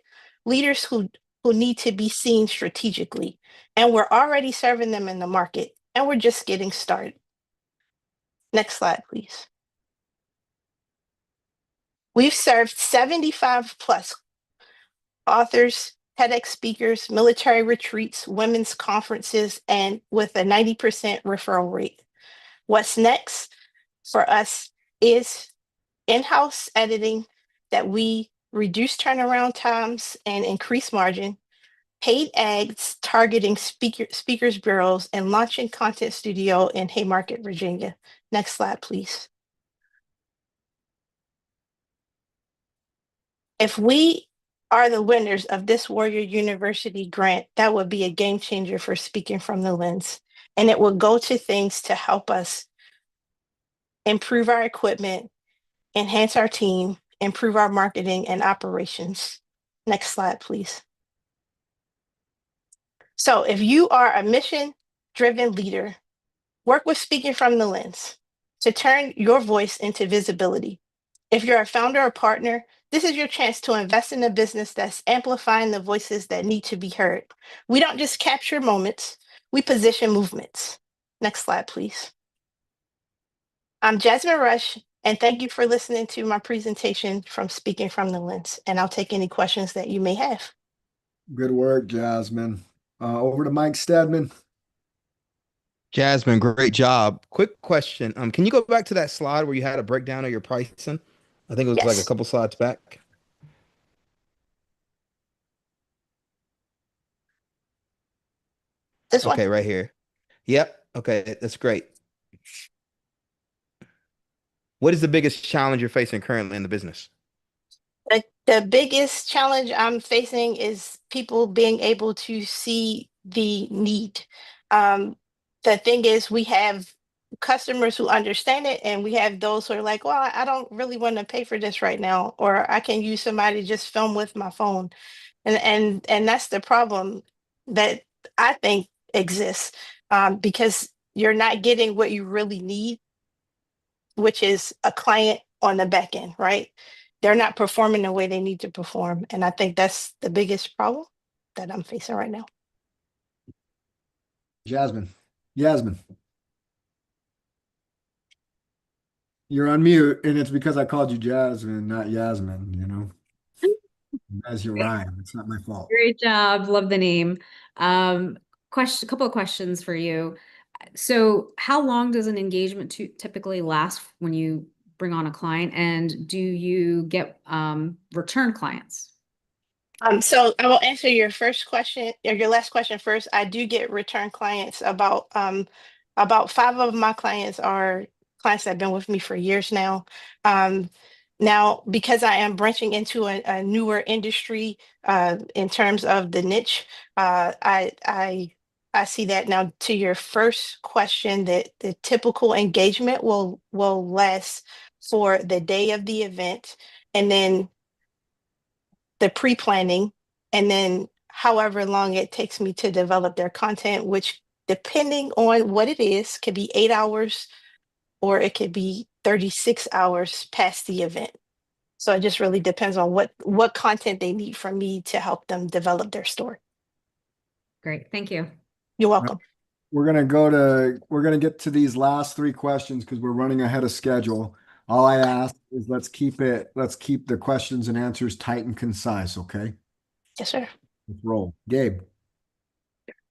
Leaders who need to be seen strategically. And we're already serving them in the market, and we're just getting started. Next slide, please. We've served 75 plus authors, TEDx speakers, military retreats, women's conferences, and with a 90% referral rate. What's next for us is in-house editing that we reduce turnaround times and increase margin, paid ads targeting speakers bureaus, and launching content studio in Haymarket, Virginia. Next slide, please. If we are the winners of this Warrior University grant, that would be a game changer for Speaking from the Lens. And it will go to things to help us improve our equipment, enhance our team, improve our marketing and operations. Next slide, please. So if you are a mission-driven leader, work with Speaking from the Lens to turn your voice into visibility. If you're a founder or partner, this is your chance to invest in a business that's amplifying the voices that need to be heard. We don't just capture moments, we position movements. Next slide, please. I'm Jasmine Rush, and thank you for listening to my presentation from Speaking from the Lens, and I'll take any questions that you may have. Good work, Jasmine. Over to Mike Stedman. Jasmine, great job. Quick question. Can you go back to that slide where you had a breakdown of your pricing? I think it was like a couple slides back. This one? Okay, right here. Yep. Okay, that's great. What is the biggest challenge you're facing currently in the business? The biggest challenge I'm facing is people being able to see the need. The thing is, we have customers who understand it, and we have those who are like, well, I don't really want to pay for this right now, or I can use somebody to just film with my phone. And that's the problem that I think exists, because you're not getting what you really need, which is a client on the back end, right? They're not performing the way they need to perform. And I think that's the biggest problem that I'm facing right now. Yasmin, you're on mute, and it's because I called you Jasmine, not Yasmin, you know, as your rhyme. It's not my fault. Great job. Love the name. A couple of questions for you. So how long does an engagement typically last when you bring on a client, and do you get return clients? So I will answer your first question or your last question first. I do get return clients. About five of my clients are clients that have been with me for years now. Now, because I am branching into a newer industry in terms of the niche, I see that. Now, to your first question, that the typical engagement will last for the day of the event, and then the pre-planning, and then however long it takes me to develop their content, which depending on what it is, could be 8 hours or it could be 36 hours past the event. So it just really depends on what content they need from me to help them develop their story. Great. Thank you. You're welcome. We're gonna get to these last three questions because we're running ahead of schedule. All I ask is let's keep the questions and answers tight and concise, okay? Yes, sir. Let's roll. Gabe.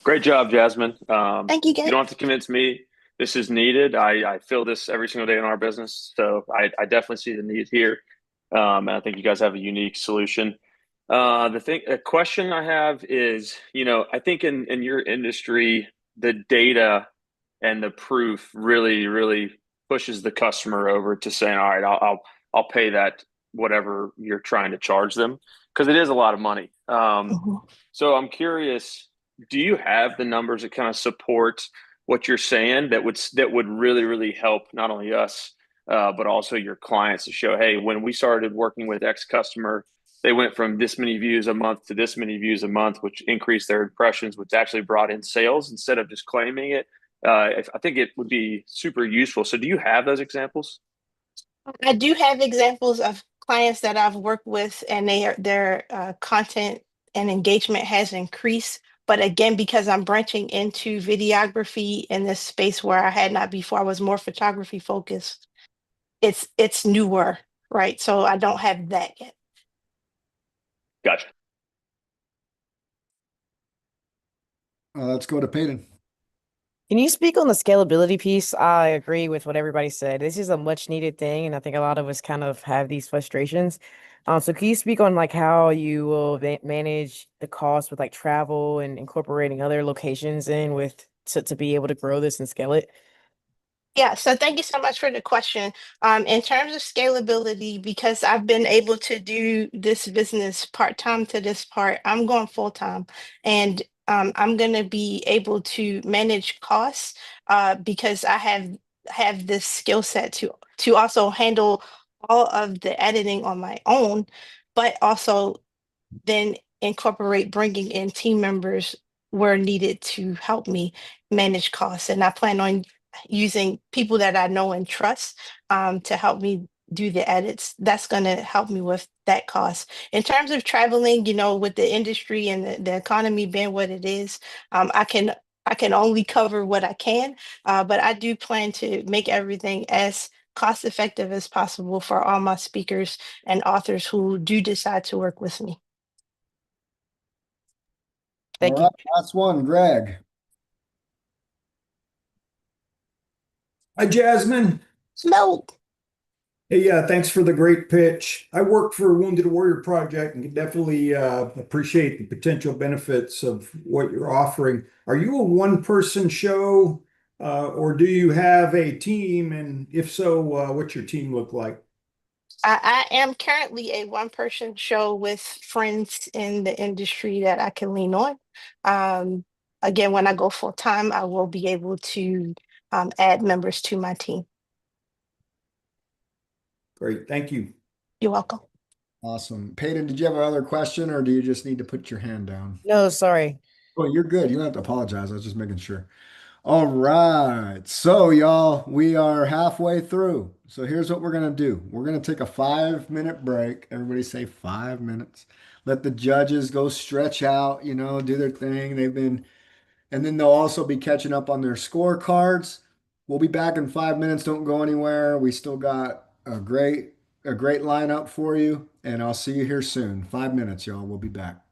Great job, Jasmine. Thank you, You Gabe. don't have to convince me this is needed. I feel this every single day in our business. So I definitely see the need here. And I think you guys have a unique solution. A question I have is, I think in your industry, the data and the proof really, really pushes the customer over to saying, all right, I'll pay that whatever you're trying to charge them, because it is a lot of money. Mhm. So I'm curious, do you have the numbers that kind of support what you're saying that would really, really help not only us, but also your clients to show, hey, when we started working with X customer, they went from this many views a month to this many views a month, which increased their impressions, which actually brought in sales instead of just claiming it. I think it would be super useful. So do you have those examples? I do have examples of clients that I've worked with, and their content and engagement has increased. But again, because I'm branching into videography in this space where I had not before, I was more photography focused. It's newer, right? So I don't have that yet. Gotcha. Let's go to Peyton. Can you speak on the scalability piece? I agree with what everybody said. This is a much needed thing, and I think a lot of us kind of have these frustrations. So can you speak on like how you will manage the cost with like travel and incorporating other locations in with to be able to grow this and scale it? Yeah, so thank you so much for the question. In terms of scalability, because I've been able to do this business part-time to this part, I'm going full-time. And I'm going to be able to manage costs because I have this skill set to also handle all of the editing on my own, but also then incorporate bringing in team members where needed to help me manage costs. And I plan on using people that I know and trust to help me do the edits. That's going to help me with that cost. In terms of traveling, with the industry and the economy being what it is, I can only cover what I can, but I do plan to make everything as cost effective as possible for all my speakers and authors who do decide to work with me. All Thank you. right, last one, Greg. Hi, Jasmine. No. Hey, thanks for the great pitch. I work for Wounded Warrior Project and can definitely appreciate the potential benefits of what you're offering. Are you a one-person show, or do you have a team? And if so, what's your team look like? I am currently a one-person show with friends in the industry that I can lean on. Um, Again, when I go full time, I will be able to add members to my team. Great, thank you. You're welcome. Awesome. Peyton, did you have another question or do you just need to put your hand down? No, sorry. Oh, you're good. You don't have to apologize. I was just making sure. All right. So, y'all, we are halfway through. So, here's what we're going to do. We're going to take a 5-minute break. Everybody say 5 minutes. Let the judges go stretch out, do their thing. And then they'll also be catching up on their scorecards. We'll be back in 5 minutes. Don't go anywhere. We still got a great lineup for you. And I'll see you here soon. 5 minutes, y'all. We'll be back.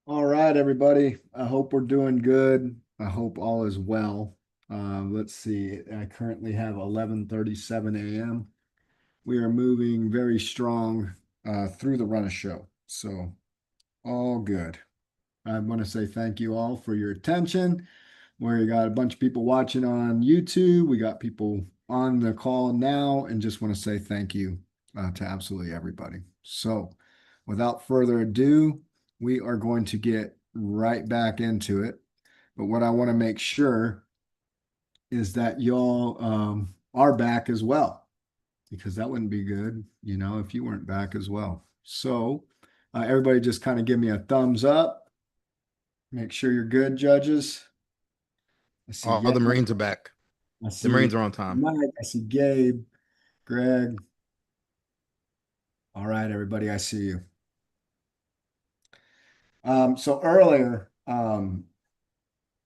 All right, everybody. I hope we're doing good. I hope all is well. Let's see. I currently have 11:37 a.m. We are moving very strong through the run of show. So all good. I want to say thank you all for your attention. We got a bunch of people watching on YouTube. We got people on the call now, and just want to say thank you to absolutely everybody. So without further ado, we are going to get right back into it. But what I want to make sure is that y'all are back as well, because that wouldn't be good, if you weren't back as well. So everybody just kind of give me a thumbs up. Make sure you're good, judges. I see All the Marines are back. I The see Marines are on time. Mike. I see Gabe, Greg. All right, everybody, I see you. So earlier,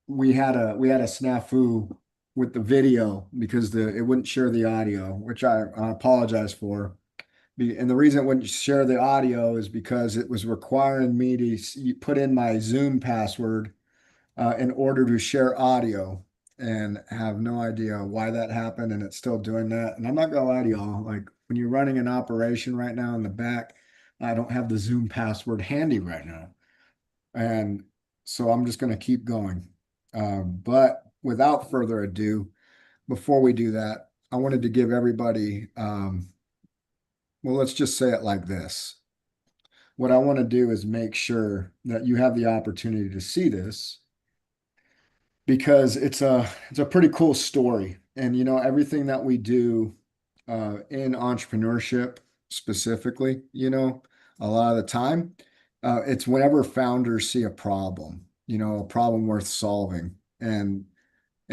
we had a snafu with the video because it wouldn't share the audio, which I apologize for. And the reason it wouldn't share the audio is because it was requiring me to put in my Zoom password in order to share audio, and have no idea why that happened, and it's still doing that. And I'm not gonna lie to y'all, like when you're running an operation right now in the back, I don't have the Zoom password handy right now. And so I'm just gonna keep going. But without further ado, before we do that, I wanted to give everybody, well, let's just say it like this. What I want to do is make sure that you have the opportunity to see this, because it's a pretty cool story. And everything that we do in entrepreneurship specifically, a lot of the time, it's whenever founders see a problem, a problem worth solving. And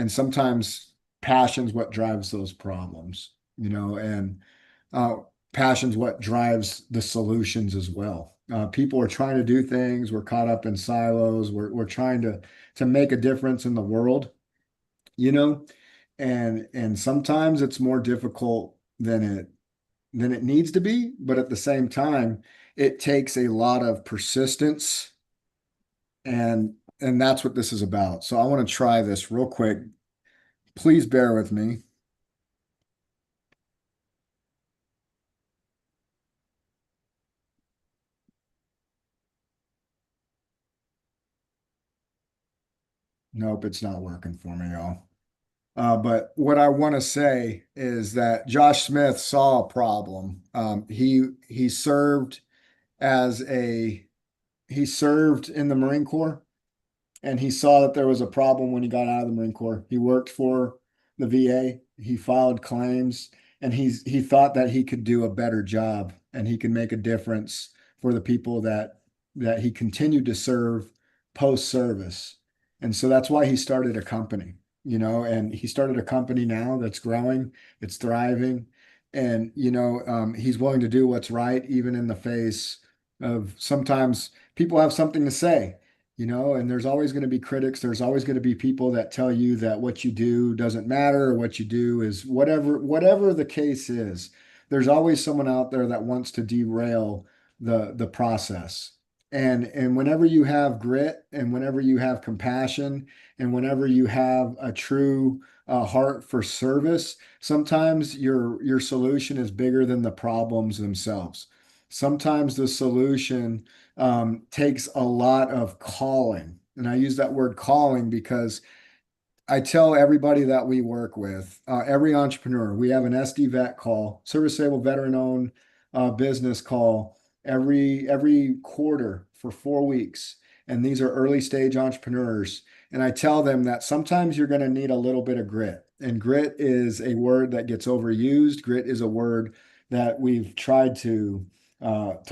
sometimes passion's what drives those problems, and uh, passion's what drives the solutions as well. People are trying to do things. We're caught up in silos. We're trying to make a difference in the world, you know, and sometimes it's more difficult than it needs to be. But at the same time, it takes a lot of persistence, and that's what this is about. So I want to try this real quick. Please bear with me. Nope, it's not working for me, y'all. But what I want to say is that Josh Smith saw a problem. He served as he served in the Marine Corps, and he saw that there was a problem when he got out of the Marine Corps. He worked for the VA. He filed claims, and he thought that he could do a better job and he could make a difference for the people that he continued to serve post service. And so that's why he started a company, and he started a company now that's growing, it's thriving, and he's willing to do what's right, even in the face of sometimes people have something to say, and there's always going to be critics. There's always going to be people that tell you that what you do doesn't matter, or what you do is whatever the case is. There's always someone out there that wants to derail the process. And whenever you have grit, and whenever you have compassion, and whenever you have a true heart for service, sometimes your solution is bigger than the problems themselves. Sometimes the solution takes a lot of calling. And I use that word calling because I tell everybody that we work with, every entrepreneur, we have an SD vet call, service disabled veteran owned business call every quarter for 4 weeks. And these are early stage entrepreneurs. And I tell them that sometimes you're going to need a little bit of grit. And grit is a word that gets overused. Grit is a word that we've tried to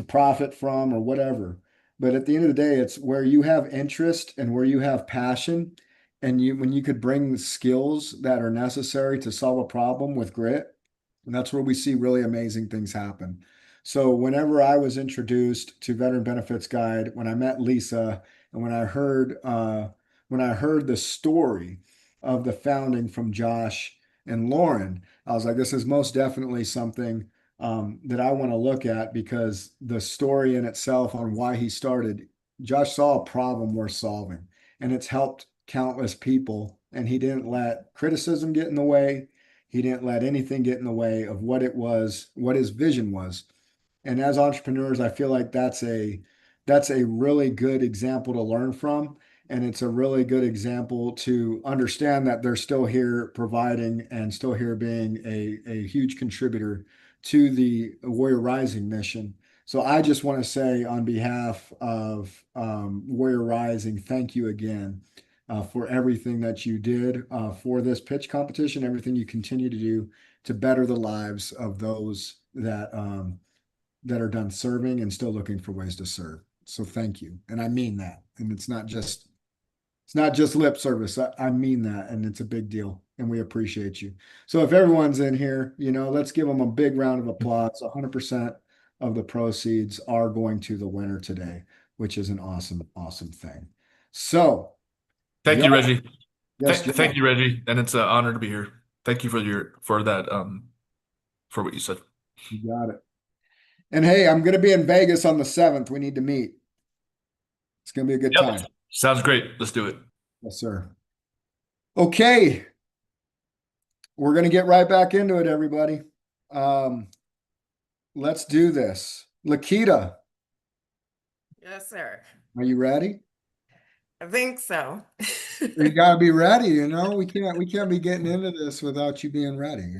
profit from or whatever. But at the end of the day, it's where you have interest and where you have passion, and when you could bring the skills that are necessary to solve a problem with grit, and that's where we see really amazing things happen. So whenever I was introduced to Veteran Benefits Guide, when I met Lisa, and when I heard the story of the founding from Josh and Lauren, I was like, this is most definitely something that I want to look at, because the story in itself on why he started Josh saw a problem worth solving, and it's helped countless people. And he didn't let criticism get in the way. He didn't let anything get in the way of what it was, what his vision was. And as entrepreneurs, I feel like that's a really good example to learn from. And it's a really good example to understand that they're still here providing and still here being a huge contributor to the Warrior Rising mission. So I just want to say on behalf of Warrior Rising, thank you again for everything that you did for this pitch competition, everything you continue to do to better the lives of those that are done serving and still looking for ways to serve. So thank you. And I mean that. And it's not just lip service. I mean that. And it's a big deal. And we appreciate you. So if everyone's in here, let's give them a big round of applause. 100% of the proceeds are going to the winner today, which is an awesome, awesome thing. So Thank you, Reggie. Yes, Thank you, Reggie. And it's an honor to be here. Thank you for what you said. You got it. And hey, I'm going to be in Vegas on the 7th. We need to meet. It's going to be a good time. Sounds great. Let's do it. Yes, sir. Okay. We're going to get right back into it, everybody. Let's do this. Lakita, Yes, sir. are you ready? I think so. You got to be ready, We can't be getting into this without you being ready,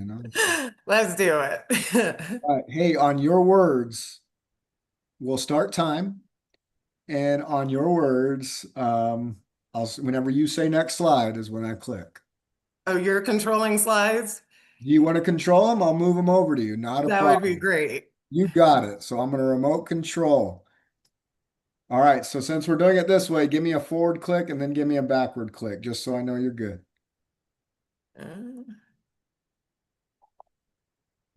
Let's do it. All right. Hey, on your words, we'll start time. And on your words, whenever you say next slide is when I click. Oh, you're controlling slides? Do you want to control them? I'll move them over to you. Not a That problem. would be great. You got it. So I'm going to remote control. All right. So since we're doing it this way, give me a forward click and then give me a backward click, just so I know you're good.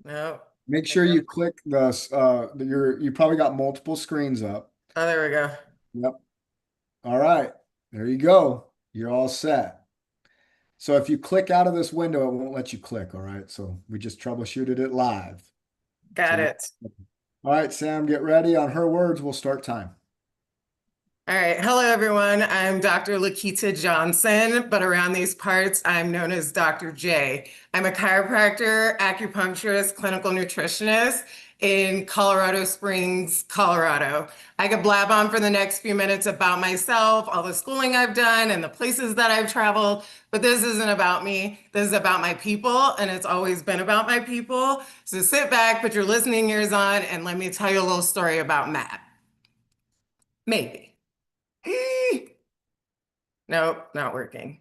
No. Make sure you click you probably got multiple screens up. Oh, there we go. Yep. All right. There you go. You're all set. So if you click out of this window, it won't let you click. All right. So we just troubleshooted it live. Got it. All right, Sam, get ready. On her words, we'll start time. All right. Hello, everyone. I'm Dr. Lakita Johnson, but around these parts, I'm known as Dr. J. I'm a chiropractor, acupuncturist, clinical nutritionist in Colorado Springs, Colorado. I could blab on for the next few minutes about myself, all the schooling I've done, and the places that I've traveled, but this isn't about me. This is about my people, and it's always been about my people. So sit back, put your listening ears on, and let me tell you a little story about Matt. Maybe. Nope, not working.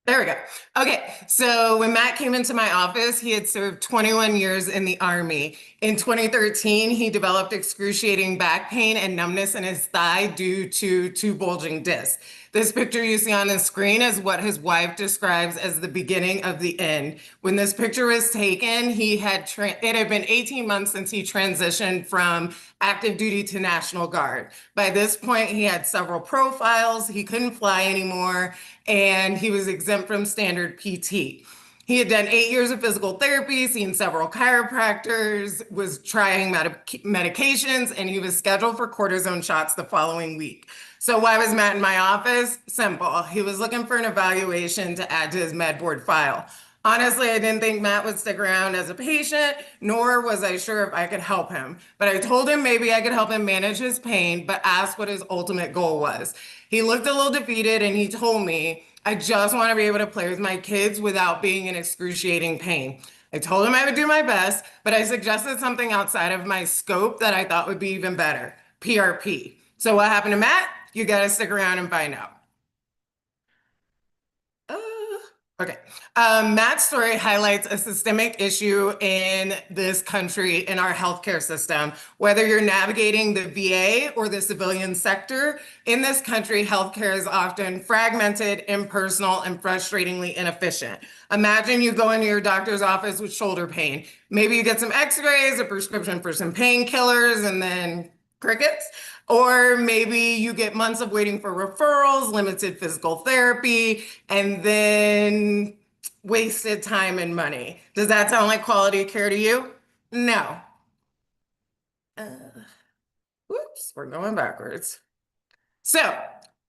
There we go. Okay, so when Matt came into my office, he had served 21 years in the Army. In 2013, he developed excruciating back pain and numbness in his thigh due to two bulging discs. This picture you see on the screen is what his wife describes as the beginning of the end. When this picture was taken, it had been 18 months since he transitioned from active duty to National Guard. By this point, he had several profiles, he couldn't fly anymore, and he was exempt from standard PT. He had done 8 years of physical therapy, seen several chiropractors, was trying medications, and he was scheduled for cortisone shots the following week. So why was Matt in my office? Simple. He was looking for an evaluation to add to his med board file. Honestly, I didn't think Matt would stick around as a patient, nor was I sure if I could help him. But I told him maybe I could help him manage his pain, but asked what his ultimate goal was. He looked a little defeated and he told me, I just want to be able to play with my kids without being in excruciating pain. I told him I would do my best, but I suggested something outside of my scope that I thought would be even better, PRP. So what happened to Matt? You got to stick around and find out. Okay. Matt's story highlights a systemic issue in this country, in our healthcare system. Whether you're navigating the VA or the civilian sector, in this country, healthcare is often fragmented, impersonal, and frustratingly inefficient. Imagine you go into your doctor's office with shoulder pain. Maybe you get some x-rays, a prescription for some painkillers, and then crickets. Or maybe you get months of waiting for referrals, limited physical therapy, and then wasted time and money. Does that sound like quality care to you? No. Whoops, we're going backwards. So,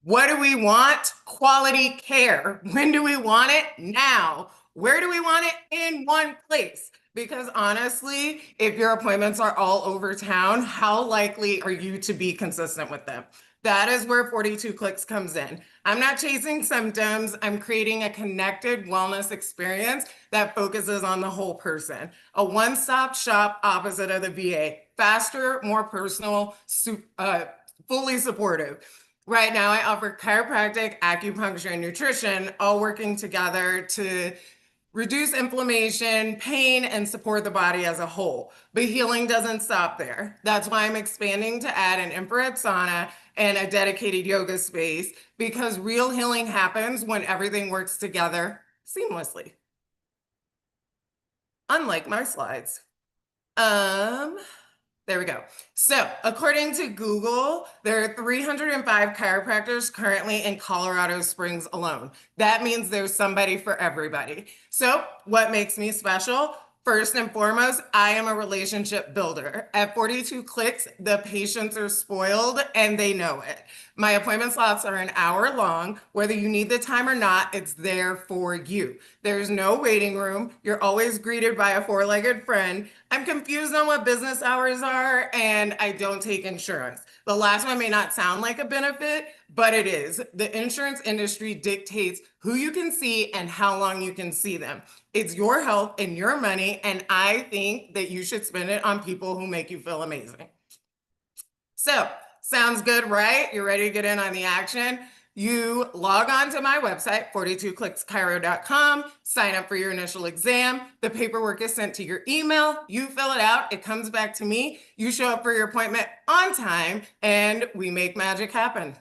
what do we want? Quality care. When do we want it? Now. Where do we want it? In one place. Because honestly, if your appointments are all over town, how likely are you to be consistent with them? That is where 42 Clicks comes in. I'm not chasing symptoms. I'm creating a connected wellness experience that focuses on the whole person. A one-stop shop opposite of the VA. Faster, more personal, fully supportive. Right now, I offer chiropractic, acupuncture, and nutrition, all working together to reduce inflammation, pain, and support the body as a whole. But healing doesn't stop there. That's why I'm expanding to add an infrared sauna and a dedicated yoga space, because real healing happens when everything works together seamlessly. Unlike my slides. There we go. So, according to Google, there are 305 chiropractors currently in Colorado Springs alone. That means there's somebody for everybody. So, what makes me special? First and foremost, I am a relationship builder. At 42 Clicks, the patients are spoiled and they know it. My appointment slots are an hour long. Whether you need the time or not, it's there for you. There's no waiting room. You're always greeted by a four-legged friend. I'm confused on what business hours are, and I don't take insurance. The last one may not sound like a benefit, but it is. The insurance industry dictates who you can see and how long you can see them. It's your health and your money, and I think that you should spend it on people who make you feel amazing. So, sounds good, right? You're ready to get in on the action? You log on to my website, 42clickschiro.com, sign up for your initial exam. The paperwork is sent to your email. You fill it out. It comes back to me. You show up for your appointment on time, and we make magic happen.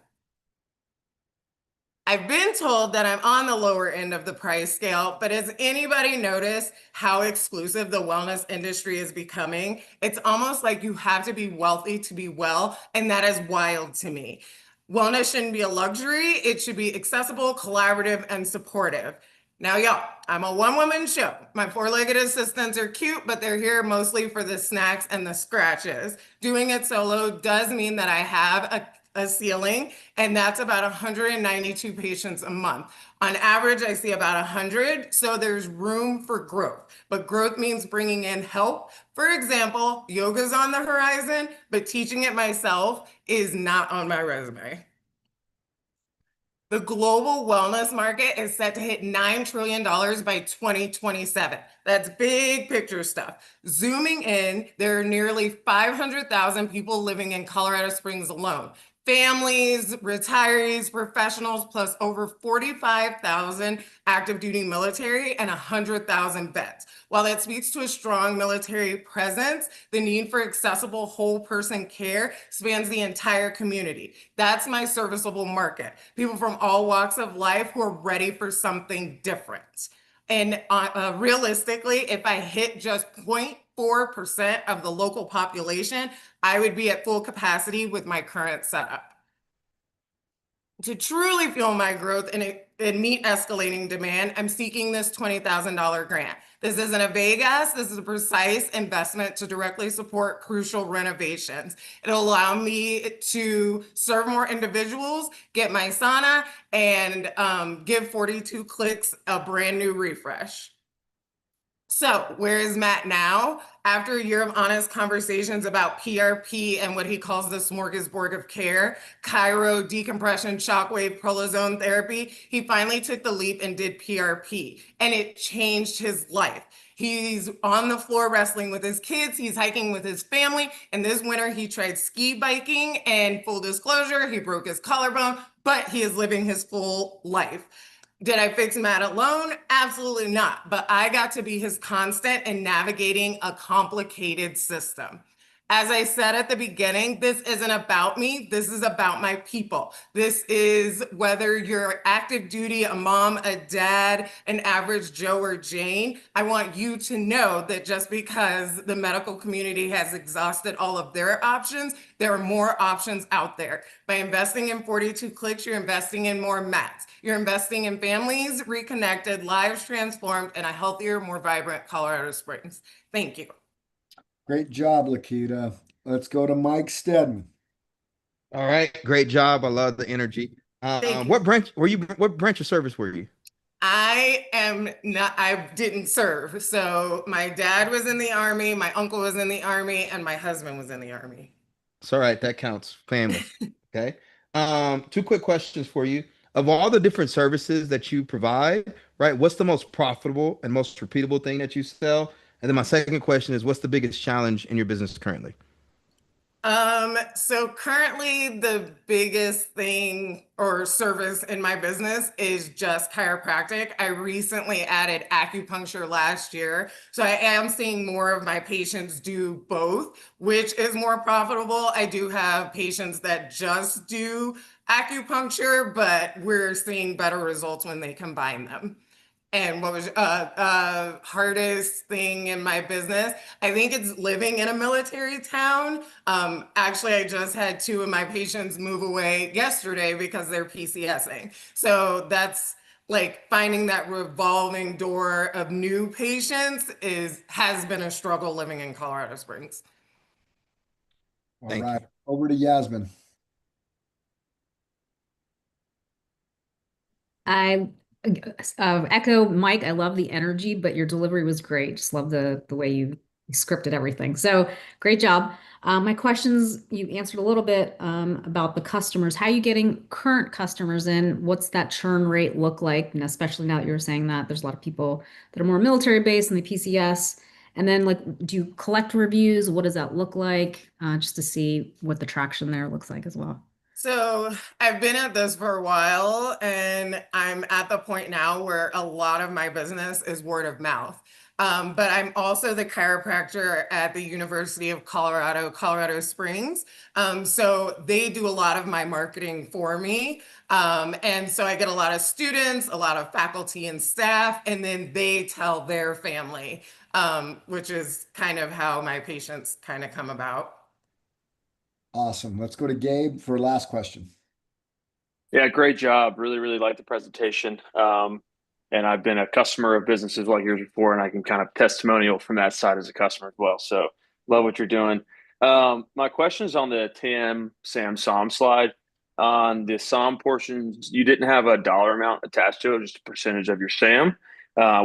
I've been told that I'm on the lower end of the price scale, but has anybody noticed how exclusive the wellness industry is becoming? It's almost like you have to be wealthy to be well, and that is wild to me. Wellness shouldn't be a luxury. It should be accessible, collaborative, and supportive. Now, y'all, I'm a one-woman show. My four-legged assistants are cute, but they're here mostly for the snacks and the scratches. Doing it solo does mean that I have a ceiling, and that's about 192 patients a month. On average, I see about 100, so there's room for growth. But growth means bringing in help. For example, yoga's on the horizon, but teaching it myself is not on my resume. The global wellness market is set to hit $9 trillion by 2027. That's big picture stuff. Zooming in, there are nearly 500,000 people living in Colorado Springs alone. Families, retirees, professionals, plus over 45,000 active duty military and 100,000 vets. While that speaks to a strong military presence, the need for accessible whole person care spans the entire community. That's my serviceable market. People from all walks of life who are ready for something different. And realistically, if I hit just 0.4% of the local population, I would be at full capacity with my current setup. To truly fuel my growth and meet escalating demand, I'm seeking this $20,000 grant. This isn't a Vegas. This is a precise investment to directly support crucial renovations. It'll allow me to serve more individuals, get my sauna, and give 42 Clicks a brand new refresh. So, where is Matt now? After a year of honest conversations about PRP and what he calls the smorgasbord of care, chiro, decompression, shockwave, prolozone therapy, he finally took the leap and did PRP, and it changed his life. He's on the floor wrestling with his kids, he's hiking with his family, and this winter he tried ski biking, and full disclosure, he broke his collarbone, but he is living his full life. Did I fix Matt alone? Absolutely not. But I got to be his constant in navigating a complicated system. As I said at the beginning, this isn't about me. This is about my people. This is whether you're active duty, a mom, a dad, an average Joe or Jane. I want you to know that just because the medical community has exhausted all of their options, there are more options out there. By investing in 42 Clicks, you're investing in more Matts. You're investing in families reconnected, lives transformed, and a healthier, more vibrant Colorado Springs. Thank you. Great job, Lakita. Let's go to Mike Stedman. All right, great job. I love the energy. Thank you. What branch were you? What branch of service were you? I am not, I didn't serve. So my dad was in the army, my uncle was in the army, and my husband was in the army. It's all right. That counts. Family. Okay. Two quick questions for you. Of all the different services that you provide, right, what's the most profitable and most repeatable thing that you sell? And then my second question is, what's the biggest challenge in your business currently? So currently the biggest thing or service in my business is just chiropractic. I recently added acupuncture last year. So I am seeing more of my patients do both, which is more profitable. I do have patients that just do acupuncture, but we're seeing better results when they combine them. And what was hardest thing in my business? I think it's living in a military town. Actually, I just had two of my patients move away yesterday because they're PCSing. So that's like finding that revolving door of new patients has been a struggle living in Colorado Springs. All Thank right, you. over to Yasmin. I echo Mike. I love the energy, but your delivery was great. Just love the way you scripted everything. So great job. My questions, you answered a little bit about the customers. How are you getting current customers in? What's that churn rate look like? And especially now that you're saying that there's a lot of people that are more military based in the PCS. And then like, do you collect reviews? What does that look like? Just to see what the traction there looks like as well. So I've been at this for a while, and I'm at the point now where a lot of my business is word of mouth. But I'm also the chiropractor at the University of Colorado, Colorado Springs. So they do a lot of my marketing for me. And so I get a lot of students, a lot of faculty and staff, and then they tell their family, which is kind of how my patients kind of come about. Awesome. Let's go to Gabe for last question. Yeah, great job. Really, really like the presentation. And I've been a customer of businesses like yours before, and I can kind of testimonial from that side as a customer as well. So love what you're doing. My question is on the TAM, SAM, SOM slide. On the SOM portion, you didn't have a dollar amount attached to it, just a percentage of your SAM,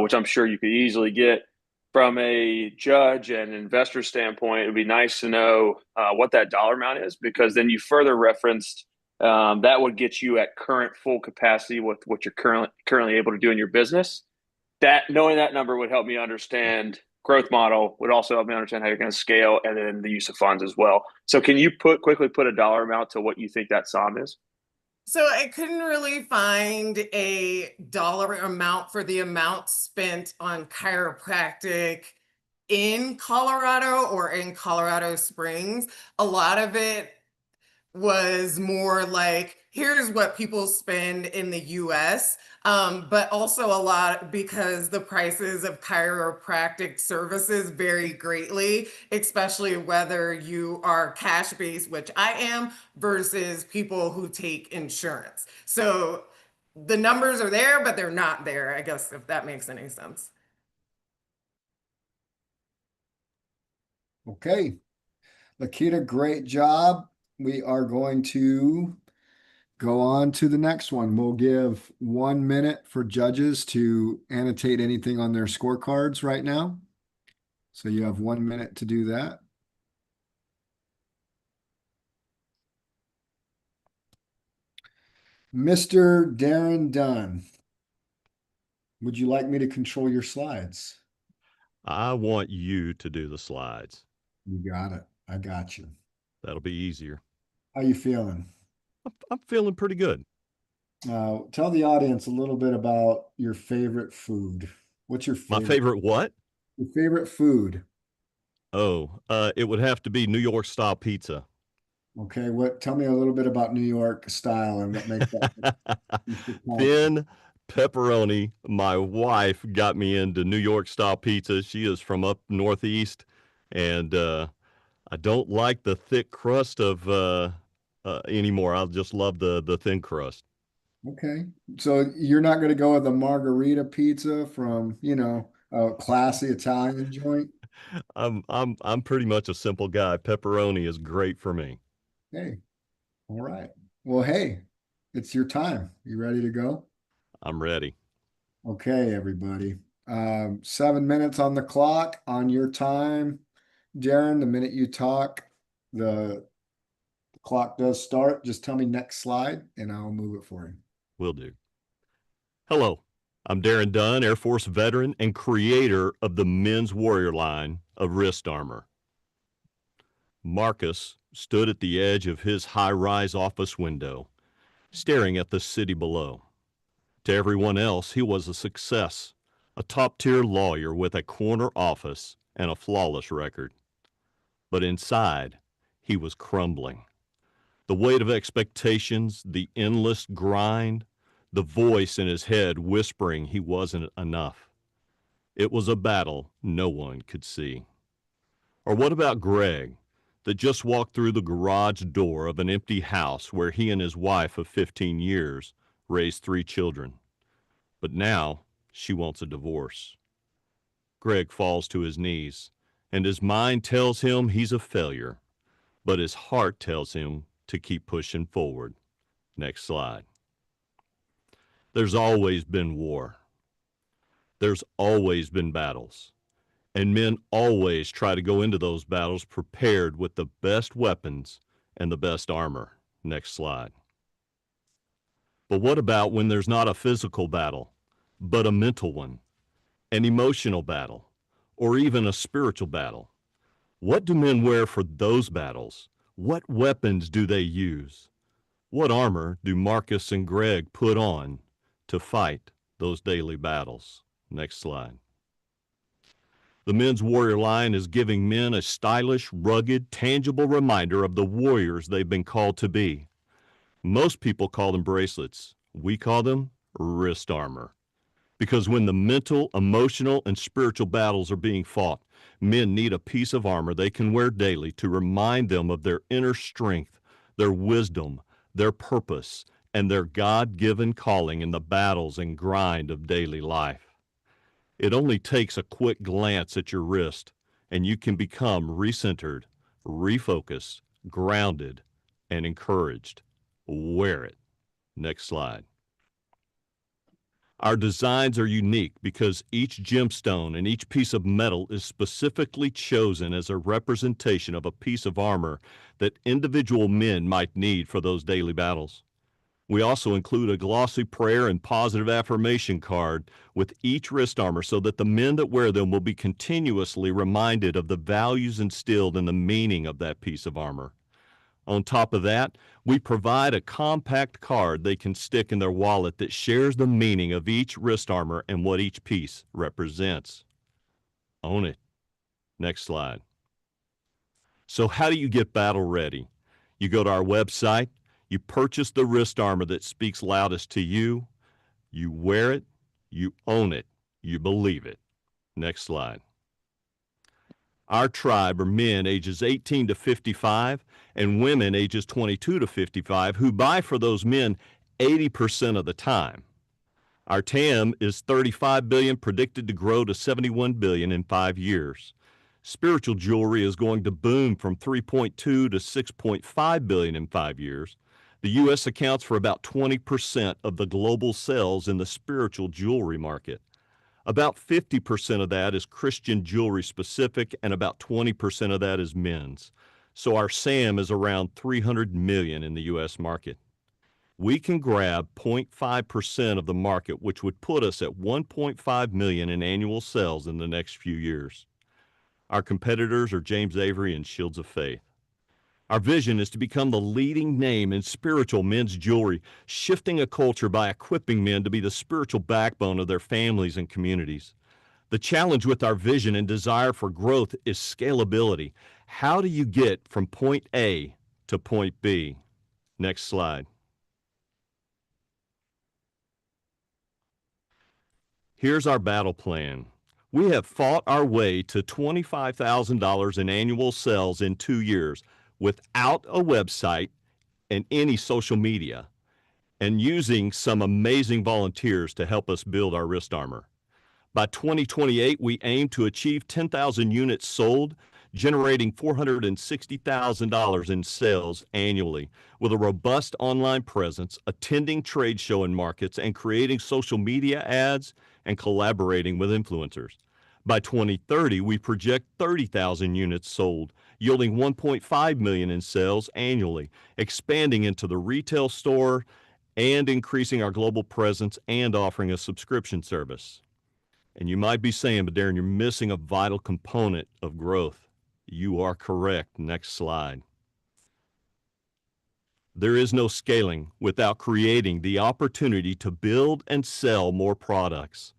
which I'm sure you could easily get. From a judge and investor standpoint, it would be nice to know what that dollar amount is, because then you further referenced that would get you at current full capacity with what you're currently able to do in your business. That knowing that number would help me understand growth model, would also help me understand how you're going to scale, and then the use of funds as well. So can you quickly put a dollar amount to what you think that SOM is? So I couldn't really find a dollar amount for the amount spent on chiropractic in Colorado or in Colorado Springs. A lot of it was more like, here's what people spend in the US, but also a lot because the prices of chiropractic services vary greatly, especially whether you are cash based, which I am, versus people who take insurance. So the numbers are there, but they're not there, I guess, if that makes any sense. Okay. Lakita, great job. We are going to go on to the next one. We'll give 1 minute for judges to annotate anything on their scorecards right now. So you have 1 minute to do that. Mr. Darren Dunn, would you like me to control your slides? I want you to do the slides. You got it. I got you. That'll be easier. How you feeling? I'm feeling pretty good. Tell the audience a little bit about your favorite food. What's your My favorite? favorite what? Your favorite food. Oh, it would have to be New York style pizza. Okay, tell me a little bit about New York style and what makes that. Thin pepperoni. My wife got me into New York style pizza. She is from up northeast, and I don't like the thick crust of anymore. I just love the thin crust. Okay, so you're not going to go with a margarita pizza from, a classy Italian joint? I'm pretty much a simple guy. Pepperoni is great for me. Hey, All right. Well, hey, it's your time. You ready to go? I'm ready. Okay, everybody. 7 minutes on the clock on your time. Darren, the minute you talk, the clock does start. Just tell me next slide and I'll move it for you. Will do. Hello, I'm Darren Dunn, Air Force veteran and creator of the Men's Warrior line of wrist armor. Marcus stood at the edge of his high-rise office window, staring at the city below. To everyone else, he was a success, a top-tier lawyer with a corner office and a flawless record. But inside, he was crumbling. The weight of expectations, the endless grind, the voice in his head whispering he wasn't enough. It was a battle no one could see. Or what about Greg, that just walked through the garage door of an empty house where he and his wife of 15 years raised 3 children? But now she wants a divorce. Greg falls to his knees, and his mind tells him he's a failure, but his heart tells him to keep pushing forward. Next slide. There's always been war. There's always been battles. And men always try to go into those battles prepared with the best weapons and the best armor. Next slide. But what about when there's not a physical battle, but a mental one, an emotional battle, or even a spiritual battle? What do men wear for those battles? What weapons do they use? What armor do Marcus and Greg put on to fight those daily battles? Next slide. The Men's Warrior line is giving men a stylish, rugged, tangible reminder of the warriors they've been called to be. Most people call them bracelets. We call them wrist armor. Because when the mental, emotional, and spiritual battles are being fought, men need a piece of armor they can wear daily to remind them of their inner strength, their wisdom, their purpose, and their God-given calling in the battles and grind of daily life. It only takes a quick glance at your wrist, and you can become recentered, refocused, grounded, and encouraged. Wear it. Next slide. Our designs are unique because each gemstone and each piece of metal is specifically chosen as a representation of a piece of armor that individual men might need for those daily battles. We also include a glossy prayer and positive affirmation card with each wrist armor so that the men that wear them will be continuously reminded of the values instilled in the meaning of that piece of armor. On top of that, we provide a compact card they can stick in their wallet that shares the meaning of each wrist armor and what each piece represents. Own it. Next slide. So how do you get battle ready? You go to our website, you purchase the wrist armor that speaks loudest to you, you wear it, you own it, you believe it. Next slide. Our tribe are men ages 18 to 55 and women ages 22 to 55 who buy for those men 80% of the time. Our TAM is 35 billion, predicted to grow to 71 billion in 5 years. Spiritual jewelry is going to boom from 3.2 to 6.5 billion in 5 years. The U.S. accounts for about 20% of the global sales in the spiritual jewelry market. About 50% of that is Christian jewelry specific, and about 20% of that is men's. So our SAM is around 300 million in the U.S. market. We can grab 0.5% of the market, which would put us at 1.5 million in annual sales in the next few years. Our competitors are James Avery and Shields of Faith. Our vision is to become the leading name in spiritual men's jewelry, shifting a culture by equipping men to be the spiritual backbone of their families and communities. The challenge with our vision and desire for growth is scalability. How do you get from point A to point B? Next slide. Here's our battle plan. We have fought our way to $25,000 in annual sales in 2 years without a website and any social media, and using some amazing volunteers to help us build our wrist armor. By 2028, we aim to achieve 10,000 units sold, generating $460,000 in sales annually with a robust online presence, attending trade show and markets, and creating social media ads and collaborating with influencers. By 2030, we project 30,000 units sold, yielding 1.5 million in sales annually, expanding into the retail store and increasing our global presence and offering a subscription service. And you might be saying, but Darren, you're missing a vital component of growth. You are correct. Next slide. There is no scaling without creating the opportunity to build and sell more products.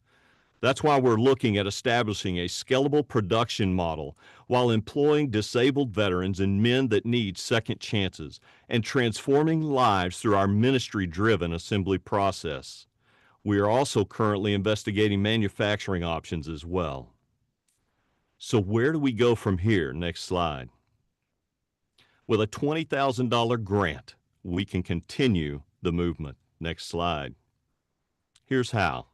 That's why we're looking at establishing a scalable production model while employing disabled veterans and men that need second chances and transforming lives through our ministry-driven assembly process. We are also currently investigating manufacturing options as well. So where do we go from here? Next slide. With a $20,000 grant, we can continue the movement. Next slide. Here's how.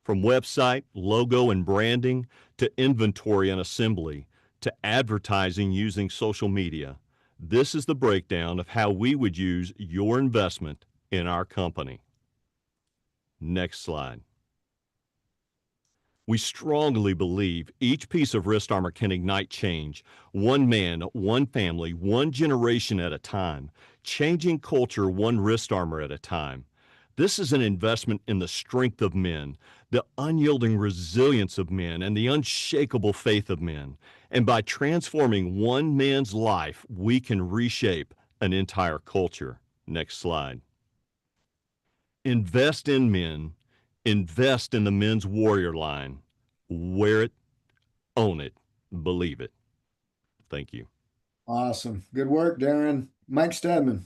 From website, logo, and branding to inventory and assembly to advertising using social media, this is the breakdown of how we would use your investment in our company. Next slide. We strongly believe each piece of wrist armor can ignite change, one man, one family, one generation at a time, changing culture one wrist armor at a time. This is an investment in the strength of men, the unyielding resilience of men, and the unshakable faith of men. And by transforming one man's life, we can reshape an entire culture. Next slide. Invest in men. Invest in the men's warrior line. Wear it, own it, believe it. Thank you. Awesome. Good work, Darren. Mike Stedman.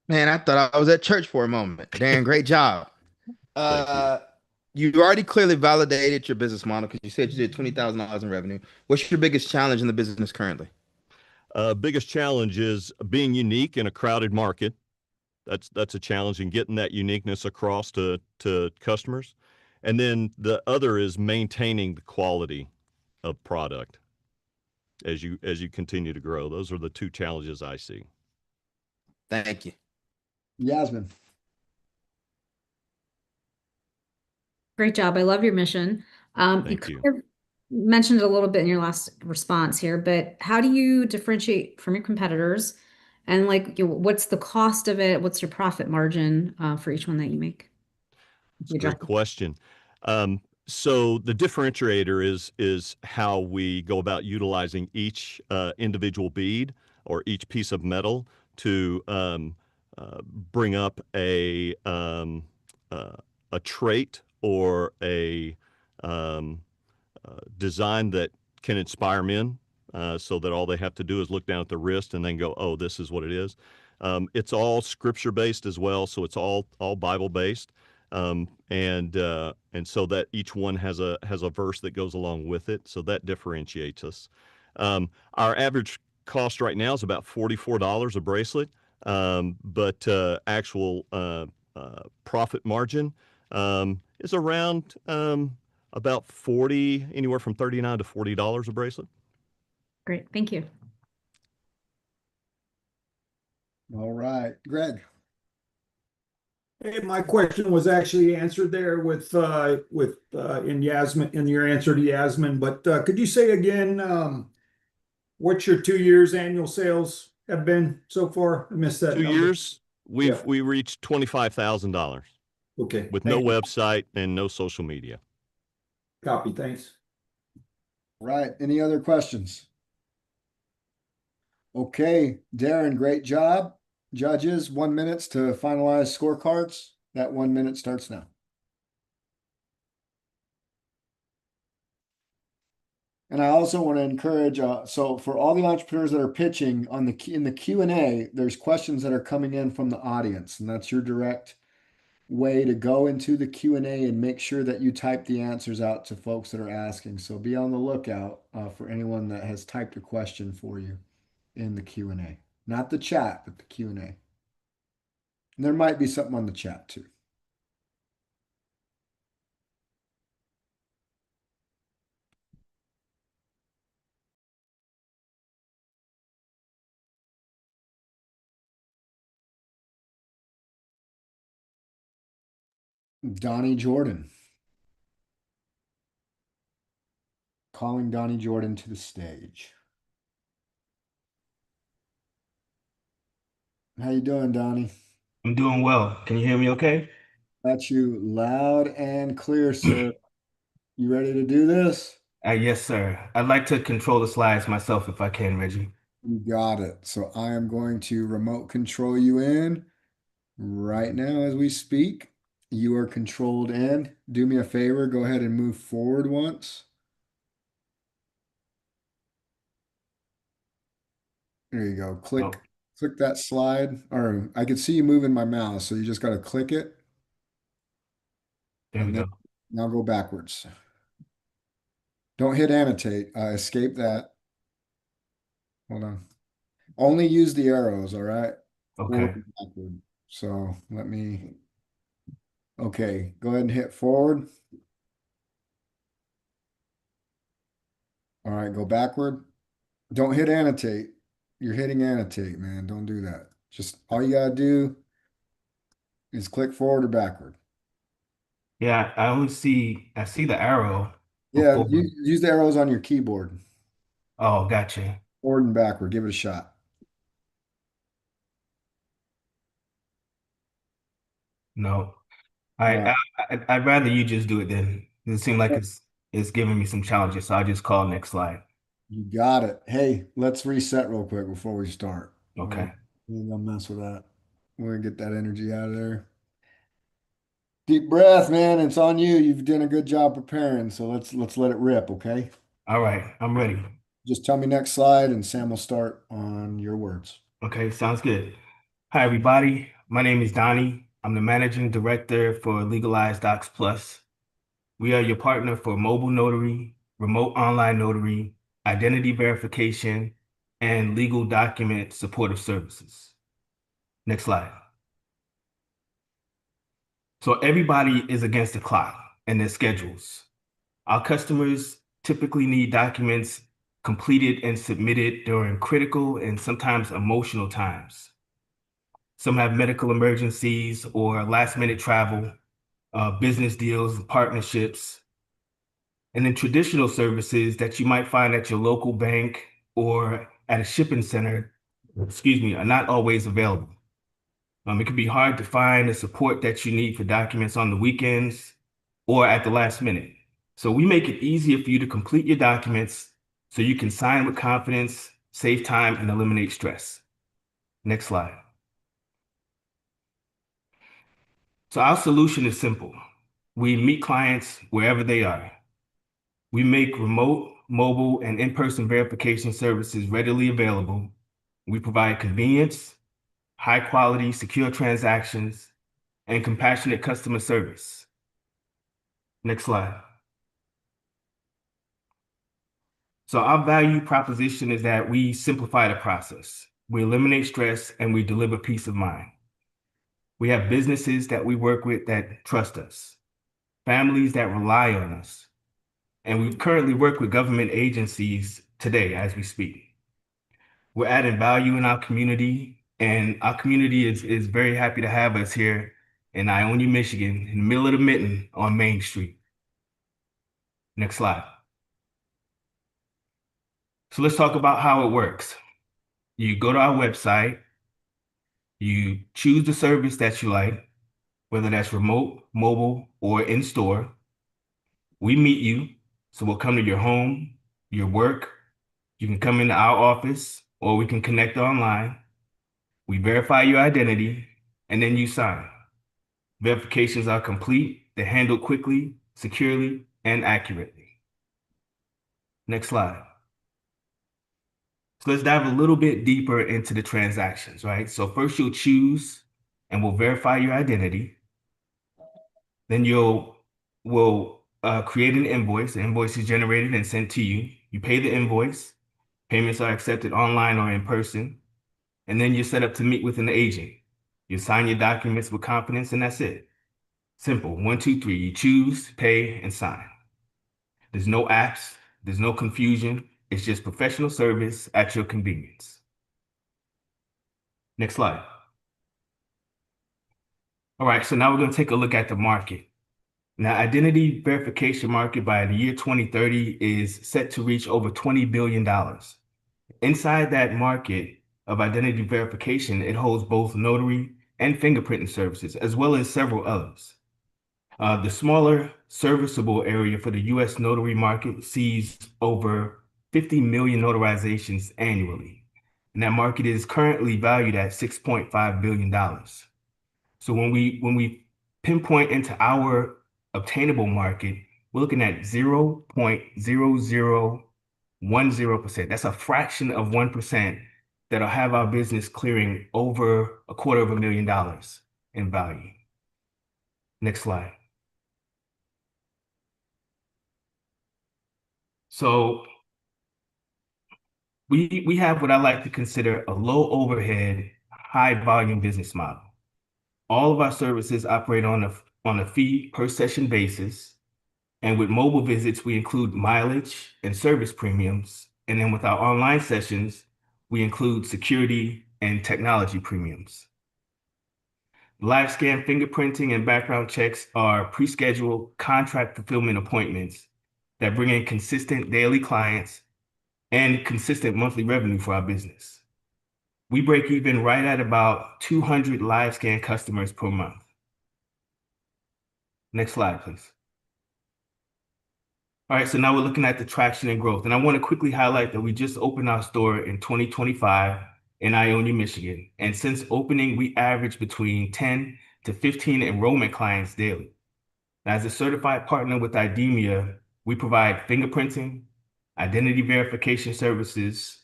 Man, I thought I was at church for a moment. Darren, great job. Thank You already clearly validated your business model because you said you did $20,000 in revenue. What's your biggest challenge in the business currently? Biggest challenge is being unique in a crowded market. That's a challenge in getting that uniqueness across to customers. And then the other is maintaining the quality of product as you continue to grow. Those are the two challenges I see. Thank you. Yasmin. Great job. I love your mission. Thank you. Kind of mentioned it a little bit in your last response here, but how do you differentiate from your competitors? And like, what's the cost of it? What's your profit margin for each one that you make? It's a great question. So the differentiator is how we go about utilizing each individual bead or each piece of metal to bring up a trait or a design that can inspire men, so that all they have to do is look down at the wrist and then go, oh, this is what it is. It's all scripture based as well, so it's all Bible based. And so that each one has a verse that goes along with it, so that differentiates us. Our average cost right now is about $44 a bracelet, but actual profit margin is around about anywhere from $39 to $40 a bracelet. Great, thank you. All right, Greg. Hey, my question was actually answered there with in Yasmin, in your answer to Yasmin. But could you say again what your 2 years annual sales have been so far? I missed that 2 number. years, we reached $25,000. Okay. With no website and no social media. Copy. Thanks. Right. Any other questions? Okay, Darren, great job. Judges, 1 minute to finalize scorecards. That 1 minute starts now. And I also want to encourage, so for all the entrepreneurs that are pitching in the Q&A, there's questions that are coming in from the audience, and that's your direct way to go into the Q&A and make sure that you type the answers out to folks that are asking. So be on the lookout for anyone that has typed a question for you in the Q&A. Not the chat, but the Q&A. And there might be something on the chat too. Donnie Jordan. Calling Donnie Jordan to the stage. How you doing, Donnie? I'm doing well. Can you hear me okay? Got you loud and clear, sir. You ready to do this? Yes, sir. I'd like to control the slides myself if I can, Reggie. You got it. So I am going to remote control you in right now as we speak. You are controlled in. Do me a favor, go ahead and move forward once. There you go. Oh, Click that slide, or I can see you moving my mouse, so you just got to click it there we and then go. now go backwards. Don't hit annotate. Escape that. Hold on. Only use the arrows, all right? Forward Okay. and backward. So okay, go ahead and hit forward. All right, go backward. Don't hit annotate. You're hitting annotate, man. Don't do that. Just all you gotta do is click forward or backward. Yeah, I see the arrow Yeah, before. use the arrows on your keyboard. Oh, gotcha. Forward and backward. Give it a shot. No, All I, right. I'd rather you just do it then. It seems like it's giving me some challenges, so I'll just call next slide. You got it. Hey, let's reset real quick before we start. Okay. We ain't gonna mess with that. We're gonna get that energy out of there. Deep breath, man. It's on you. You've done a good job preparing, so let's let it rip, okay? All right, I'm ready. Just tell me next slide, and Sam will start on your words. Okay, sounds good. Hi, everybody. My name is Donnie. I'm the managing director for Legalized Docs Plus. We are your partner for mobile notary, remote online notary, identity verification, and legal document supportive services. Next slide. So everybody is against the clock and their schedules. Our customers typically need documents completed and submitted during critical and sometimes emotional times. Some have medical emergencies or last minute travel, business deals, partnerships. And then traditional services that you might find at your local bank or at a shipping center, excuse me, are not always available. It can be hard to find the support that you need for documents on the weekends or at the last minute. So we make it easier for you to complete your documents so you can sign with confidence, save time, and eliminate stress. Next slide. So our solution is simple. We meet clients wherever they are. We make remote, mobile, and in-person verification services readily available. We provide convenience, high quality, secure transactions, and compassionate customer service. Next slide. So our value proposition is that we simplify the process. We eliminate stress and we deliver peace of mind. We have businesses that we work with that trust us, families that rely on us, and we currently work with government agencies today as we speak. We're adding value in our community, and our community is very happy to have us here in Ionia, Michigan, in the middle of the mitten on Main Street. Next slide. So let's talk about how it works. You go to our website, you choose the service that you like, whether that's remote, mobile, or in store. We meet you, so we'll come to your home, your work. You can come into our office, or we can connect online. We verify your identity, and then you sign. Verifications are complete, they're handled quickly, securely, and accurately. Next slide. So let's dive a little bit deeper into the transactions, right? So first you'll choose and we'll verify your identity. Then we'll create an invoice. The invoice is generated and sent to you. You pay the invoice. Payments are accepted online or in person. And then you're set up to meet with an agent. You sign your documents with confidence, and that's it. Simple. 1, 2, 3. You choose, pay, and sign. There's no apps. There's no confusion. It's just professional service at your convenience. Next slide. All right, so now we're going to take a look at the market. Now, identity verification market by the year 2030 is set to reach over $20 billion. Inside that market of identity verification, it holds both notary and fingerprinting services, as well as several others. The smaller serviceable area for the U.S. notary market sees over 50 million notarizations annually. And that market is currently valued at $6.5 billion. So when we pinpoint into our obtainable market, we're looking at 0.0010%. That's a fraction of 1% that'll have our business clearing over $250,000 in value. Next slide. So we have what I like to consider a low overhead, high volume business model. All of our services operate on a fee per session basis. And with mobile visits, we include mileage and service premiums. And then with our online sessions, we include security and technology premiums. Live scan fingerprinting and background checks are pre-scheduled contract fulfillment appointments that bring in consistent daily clients and consistent monthly revenue for our business. We break even right at about 200 live scan customers per month. Next slide, please. All right, so now we're looking at the traction and growth. And I want to quickly highlight that we just opened our store in 2025 in Ionia, Michigan. And since opening, we average between 10 to 15 enrollment clients daily. Now, as a certified partner with IDEMIA, we provide fingerprinting, identity verification services,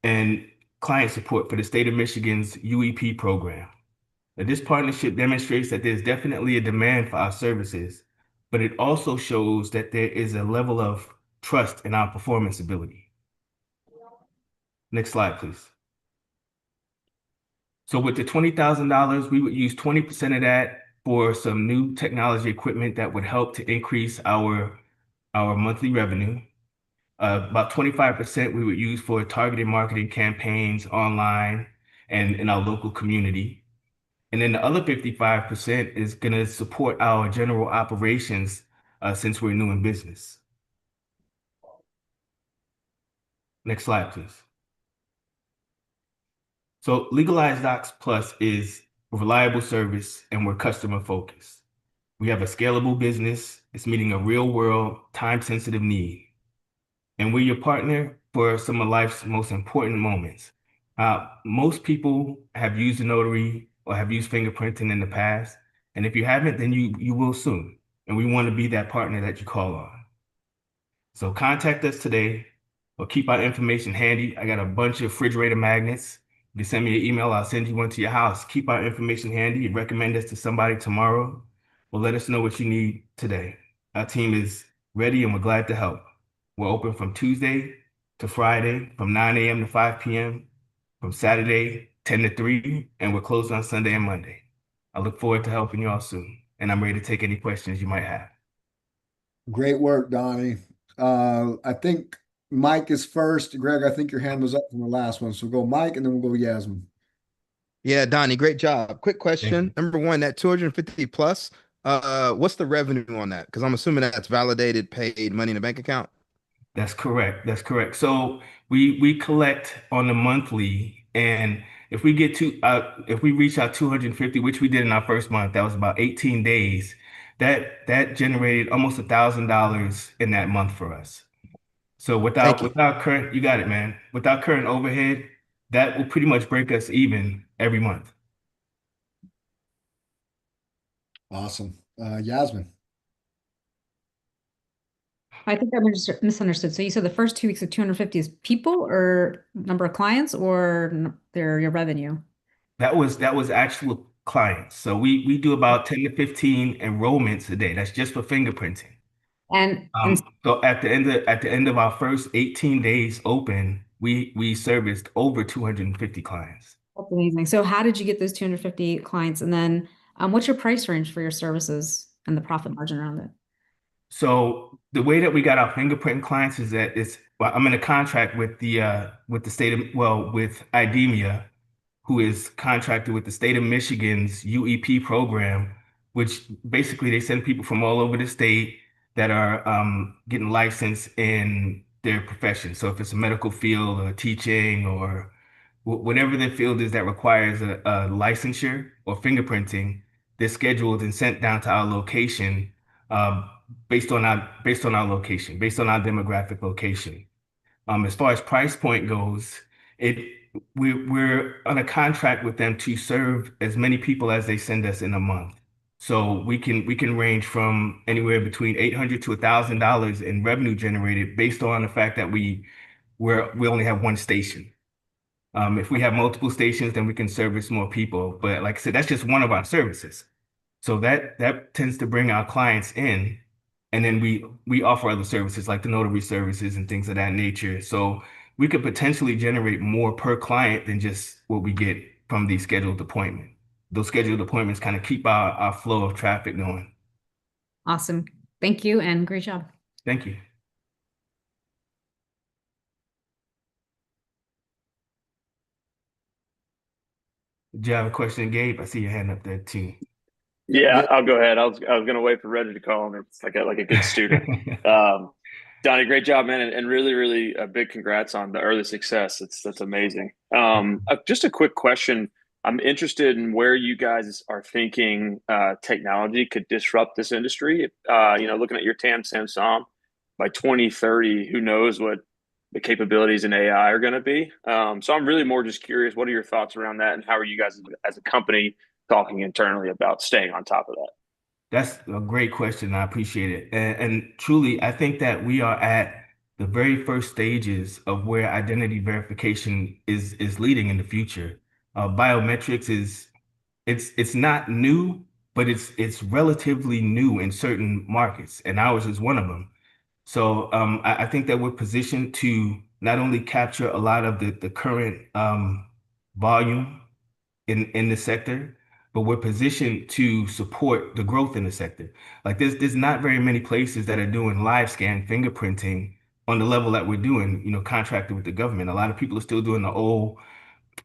and client support for the state of Michigan's UEP program. Now, this partnership demonstrates that there's definitely a demand for our services, but it also shows that there is a level of trust in our performance ability. Next slide, please. So with the $20,000, we would use 20% of that for some new technology equipment that would help to increase our monthly revenue. About 25% we would use for targeted marketing campaigns online and in our local community. And then the other 55% is going to support our general operations since we're new in business. Next slide, please. So Legalized Docs Plus is a reliable service and we're customer focused. We have a scalable business. It's meeting a real world, time-sensitive need. And we're your partner for some of life's most important moments. Most people have used a notary or have used fingerprinting in the past. And if you haven't, then you will soon. And we want to be that partner that you call on. So contact us today or keep our information handy. I got a bunch of refrigerator magnets. You can send me an email. I'll send you one to your house. Keep our information handy. Recommend us to somebody tomorrow. Or let us know what you need today. Our team is ready and we're glad to help. We're open from Tuesday to Friday from 9 a.m. to 5 p.m., from Saturday 10 to 3, and we're closed on Sunday and Monday. I look forward to helping you all soon, and I'm ready to take any questions you might have. Great work, Donnie. I think Mike is first. Greg, I think your hand was up from the last one. So go Mike, and then we'll go Yasmin. Yeah, Donnie, great job. Quick question. Number one, that 250 plus, what's the revenue on that? Because I'm assuming that's validated, paid money in the bank account. That's correct. That's correct. So we collect on the monthly, and if we reach our 250, which we did in our first month, that was about 18 days. That generated almost $1,000 in that month for us. So without current, you got it, man. Without current overhead, that will pretty much break us even every month. Awesome. Yasmin. I think I misunderstood. So you said the first 2 weeks of 250 is people or number of clients or your revenue? That was actual clients. So we do about 10 to 15 enrollments a day. That's just for fingerprinting. And so at the end of our first 18 days open, we serviced over 250 clients. That's amazing. So how did you get those 250 clients? And then what's your price range for your services and the profit margin around it? So the way that we got our fingerprint clients is that I'm in a contract with the state of, with IDEMIA, who is contracted with the state of Michigan's UEP program, which basically they send people from all over the state that are getting licensed in their profession. So if it's a medical field or teaching or whatever the field is that requires a licensure or fingerprinting, they're scheduled and sent down to our location um, based on our location, based on our demographic location. As far as price point goes, it we're on a contract with them to serve as many people as they send us in a month. So we can range from anywhere between $800 to $1,000 in revenue generated based on the fact that we only have one station. If we have multiple stations, then we can service more people. But like I said, that's just one of our services. So that tends to bring our clients in, and then we offer other services like the notary services and things of that nature. So we could potentially generate more per client than just what we get from the scheduled appointment. Those scheduled appointments kind of keep our flow of traffic going. Awesome. Thank you and great job. Thank you. Do you have a question, Gabe? I see your hand up there too. Yeah, I'll go ahead. I was going to wait for Reggie to call him. It's like a good student. Donnie, great job, man, and really, really a big congrats on the early success. That's amazing. Just a quick question. I'm interested in where you guys are thinking technology could disrupt this industry. Looking at your TAM, Samsung, by 2030, who knows what the capabilities in AI are going to be. So I'm really more just curious, what are your thoughts around that, and how are you guys as a company talking internally about staying on top of that? That's a great question. I appreciate it. And truly, I think that we are at the very first stages of where identity verification is leading in the future. Biometrics it's not new, but it's relatively new in certain markets, and ours is one of them. So I think that we're positioned to not only capture a lot of the current volume in the sector, but we're positioned to support the growth in the sector. Like there's not very many places that are doing live scan fingerprinting on the level that we're doing, contracted with the government. A lot of people are still doing the old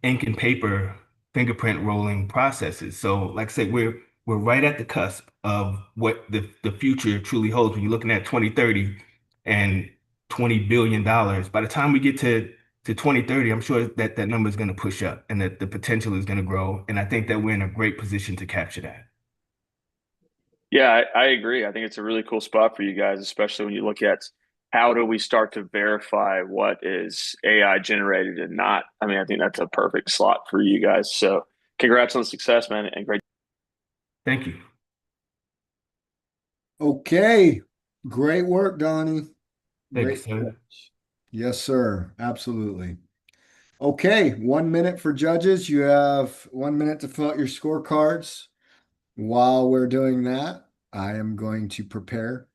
ink and paper fingerprint rolling processes. So like I said, we're right at the cusp of what the future truly holds. When you're looking at 2030 and $20 billion, by the time we get to 2030, I'm sure that number is going to push up and that the potential is going to grow. And I think that we're in a great position to capture that. Yeah, I agree. I think it's a really cool spot for you guys, especially when you look at how do we start to verify what is AI generated and not. I mean, I think that's a perfect slot for you guys. So congrats on the success, man, and great. Thank you. Okay. Great work, Donnie. Thank you, Great sir. pitch. Yes, sir. Absolutely. Okay, 1 minute for judges. You have 1 minute to fill out your scorecards. While we're doing that, I am going to prepare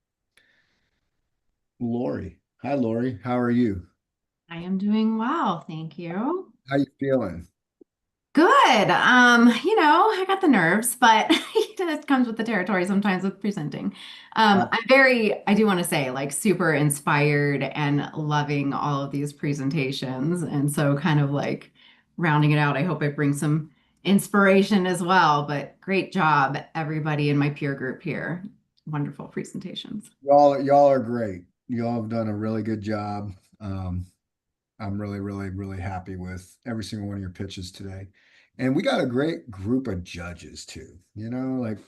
Lori. Hi, Lori. How are you? I am doing well, thank you. How you feeling? Good. I got the nerves, but it comes with the territory sometimes with presenting. I do want to say, like, super inspired and loving all of these presentations. And so kind of like rounding it out, I hope I bring some inspiration as well. But great job, everybody in my peer group here. Wonderful presentations. Y'all are great. Y'all have done a really good job. I'm really, really, really happy with every single one of your pitches today. And we got a great group of judges too. Like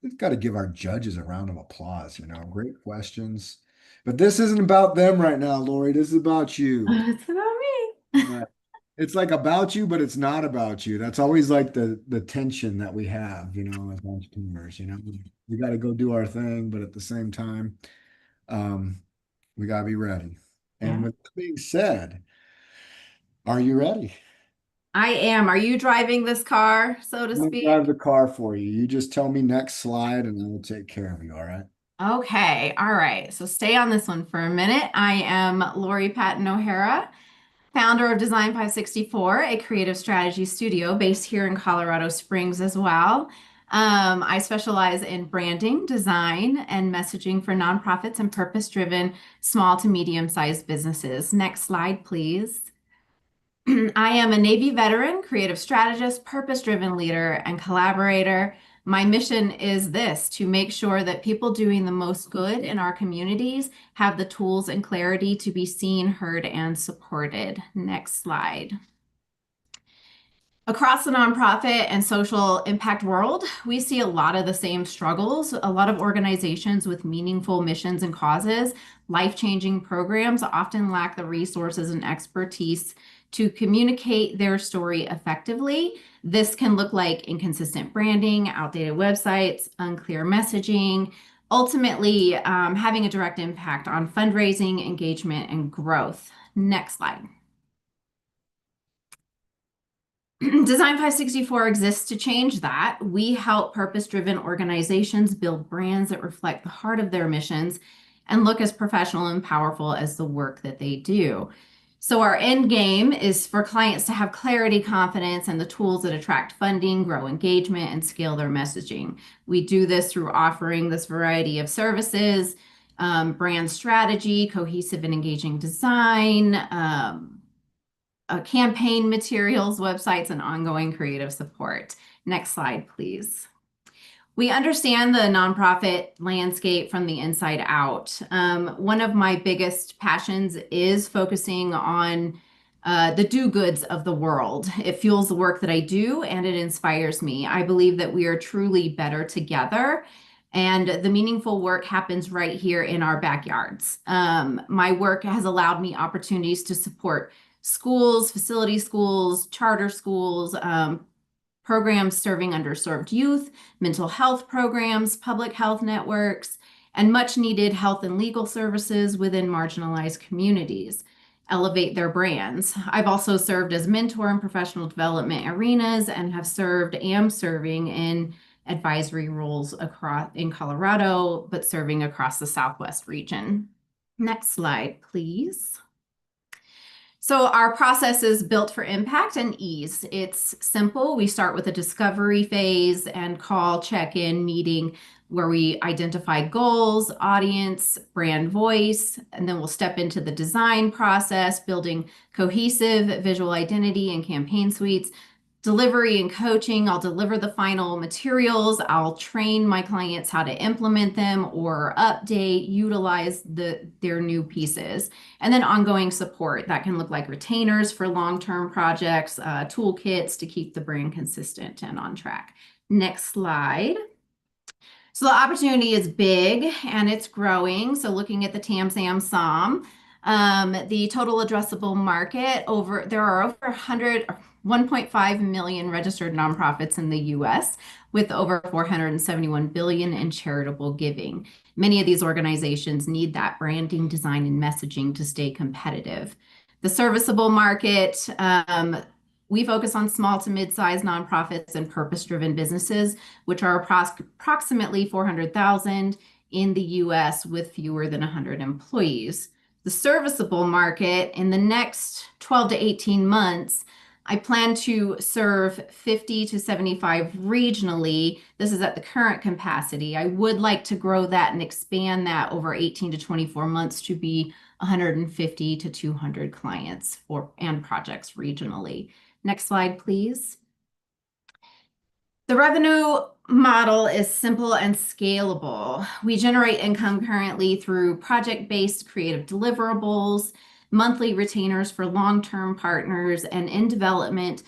we've got to give our judges a round of applause, great questions. But this isn't about them right now, Lori. This is about you. It's about me. Right. It's like about you, but it's not about you. That's always like the tension that we have, as entrepreneurs, we got to go do our thing, but at the same time, we got to be ready. And Yeah. with that being said, are you ready? I am. Are you driving this car, so to I'm gonna speak? drive the car for you. You just tell me next slide and I will take care of you, all right? Okay. All right. So stay on this one for a minute. I am Lori Patton O'Hara, founder of Design 564, a creative strategy studio based here in Colorado Springs as well. I specialize in branding, design, and messaging for nonprofits and purpose-driven small to medium-sized businesses. Next slide, please. I am a Navy veteran, creative strategist, purpose-driven leader, and collaborator. My mission is this, to make sure that people doing the most good in our communities have the tools and clarity to be seen, heard, and supported. Next slide. Across the nonprofit and social impact world, we see a lot of the same struggles. A lot of organizations with meaningful missions and causes, life-changing programs often lack the resources and expertise to communicate their story effectively. This can look like inconsistent branding, outdated websites, unclear messaging, ultimately having a direct impact on fundraising, engagement, and growth. Next slide. Design 564 exists to change that. We help purpose-driven organizations build brands that reflect the heart of their missions and look as professional and powerful as the work that they do. So our end game is for clients to have clarity, confidence, and the tools that attract funding, grow engagement, and scale their messaging. We do this through offering this variety of services, brand strategy, cohesive and engaging design, campaign materials, websites, and ongoing creative support. Next slide, please. We understand the nonprofit landscape from the inside out. One of my biggest passions is focusing on the do-goods of the world. It fuels the work that I do, and it inspires me. I believe that we are truly better together, and the meaningful work happens right here in our backyards. My work has allowed me opportunities to support schools, facility schools, charter schools, programs serving underserved youth, mental health programs, public health networks, and much needed health and legal services within marginalized communities. Elevate their brands. I've also served as mentor in professional development arenas and am serving in advisory roles in Colorado, but serving across the Southwest region. Next slide, please. So our process is built for impact and ease. It's simple. We start with a discovery phase and call, check-in, meeting where we identify goals, audience, brand voice, and then we'll step into the design process, building cohesive visual identity and campaign suites. Delivery and coaching, I'll deliver the final materials. I'll train my clients how to implement them or update, utilize their new pieces. And then ongoing support. That can look like retainers for long-term projects, toolkits to keep the brand consistent and on track. Next slide. So the opportunity is big and it's growing. So looking at the TAM, SAM, SOM, the total addressable market, there are over 1.5 million registered nonprofits in the US with over 471 billion in charitable giving. Many of these organizations need that branding, design, and messaging to stay competitive. The serviceable market, we focus on small to mid-sized nonprofits and purpose-driven businesses, which are approximately 400,000 in the US with fewer than 100 employees. The serviceable market, in the next 12 to 18 months, I plan to serve 50 to 75 regionally. This is at the current capacity. I would like to grow that and expand that over 18 to 24 months to be 150 to 200 clients and projects regionally. Next slide, please. The revenue model is simple and scalable. We generate income currently through project-based creative deliverables, monthly retainers for long-term partners, and in development,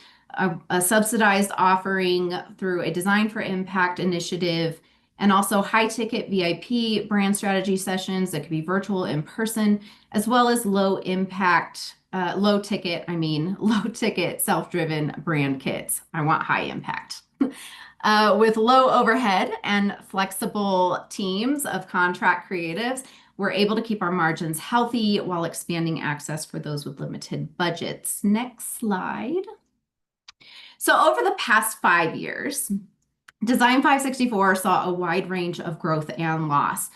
a subsidized offering through a Design for Impact initiative, and also high-ticket VIP brand strategy sessions that could be virtual, in person, as well as low-ticket, self-driven brand kits. I want high impact. With low overhead and flexible teams of contract creatives, we're able to keep our margins healthy while expanding access for those with limited budgets. Next slide. So over the past 5 years, Design 564 saw a wide range of growth and loss.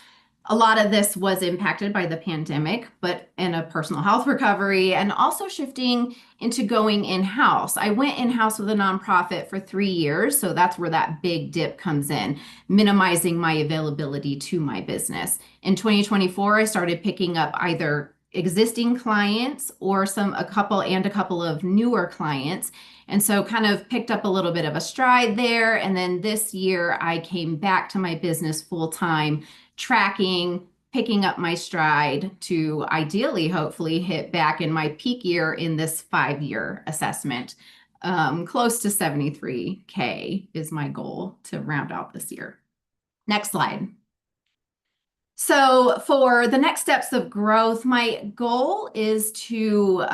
A lot of this was impacted by the pandemic, but in a personal health recovery and also shifting into going in-house. I went in-house with a nonprofit for 3 years, so that's where that big dip comes in, minimizing my availability to my business. In 2024, I started picking up either existing clients or a couple of newer clients. And so kind of picked up a little bit of a stride there. And then this year I came back to my business full time, tracking, picking up my stride to ideally, hopefully hit back in my peak year in this 5-year assessment. Close to 73K is my goal to round out this year. Next slide. So for the next steps of growth, my goal is to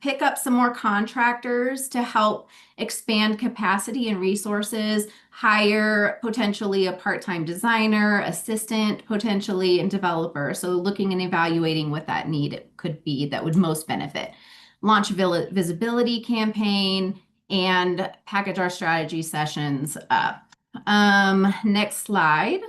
pick up some more contractors to help expand capacity and resources, hire potentially a part-time designer, assistant, potentially, and developer. So looking and evaluating what that need could be that would most benefit. Launch visibility campaign and package our strategy sessions up. Next slide.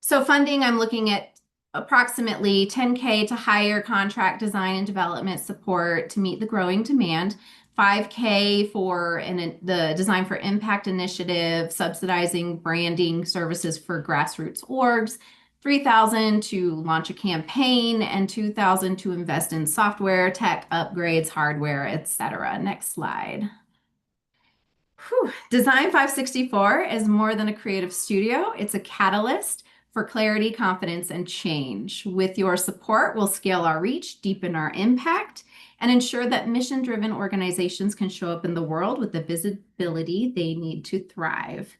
So funding, I'm looking at approximately 10K to hire contract design and development support to meet the growing demand, 5K for the Design for Impact initiative, subsidizing branding services for grassroots orgs, 3,000 to launch a campaign, and 2,000 to invest in software, tech upgrades, hardware, etc. Next slide. Design 564 is more than a creative studio. It's a catalyst for clarity, confidence, and change. With your support, we'll scale our reach, deepen our impact, and ensure that mission-driven organizations can show up in the world with the visibility they need to thrive.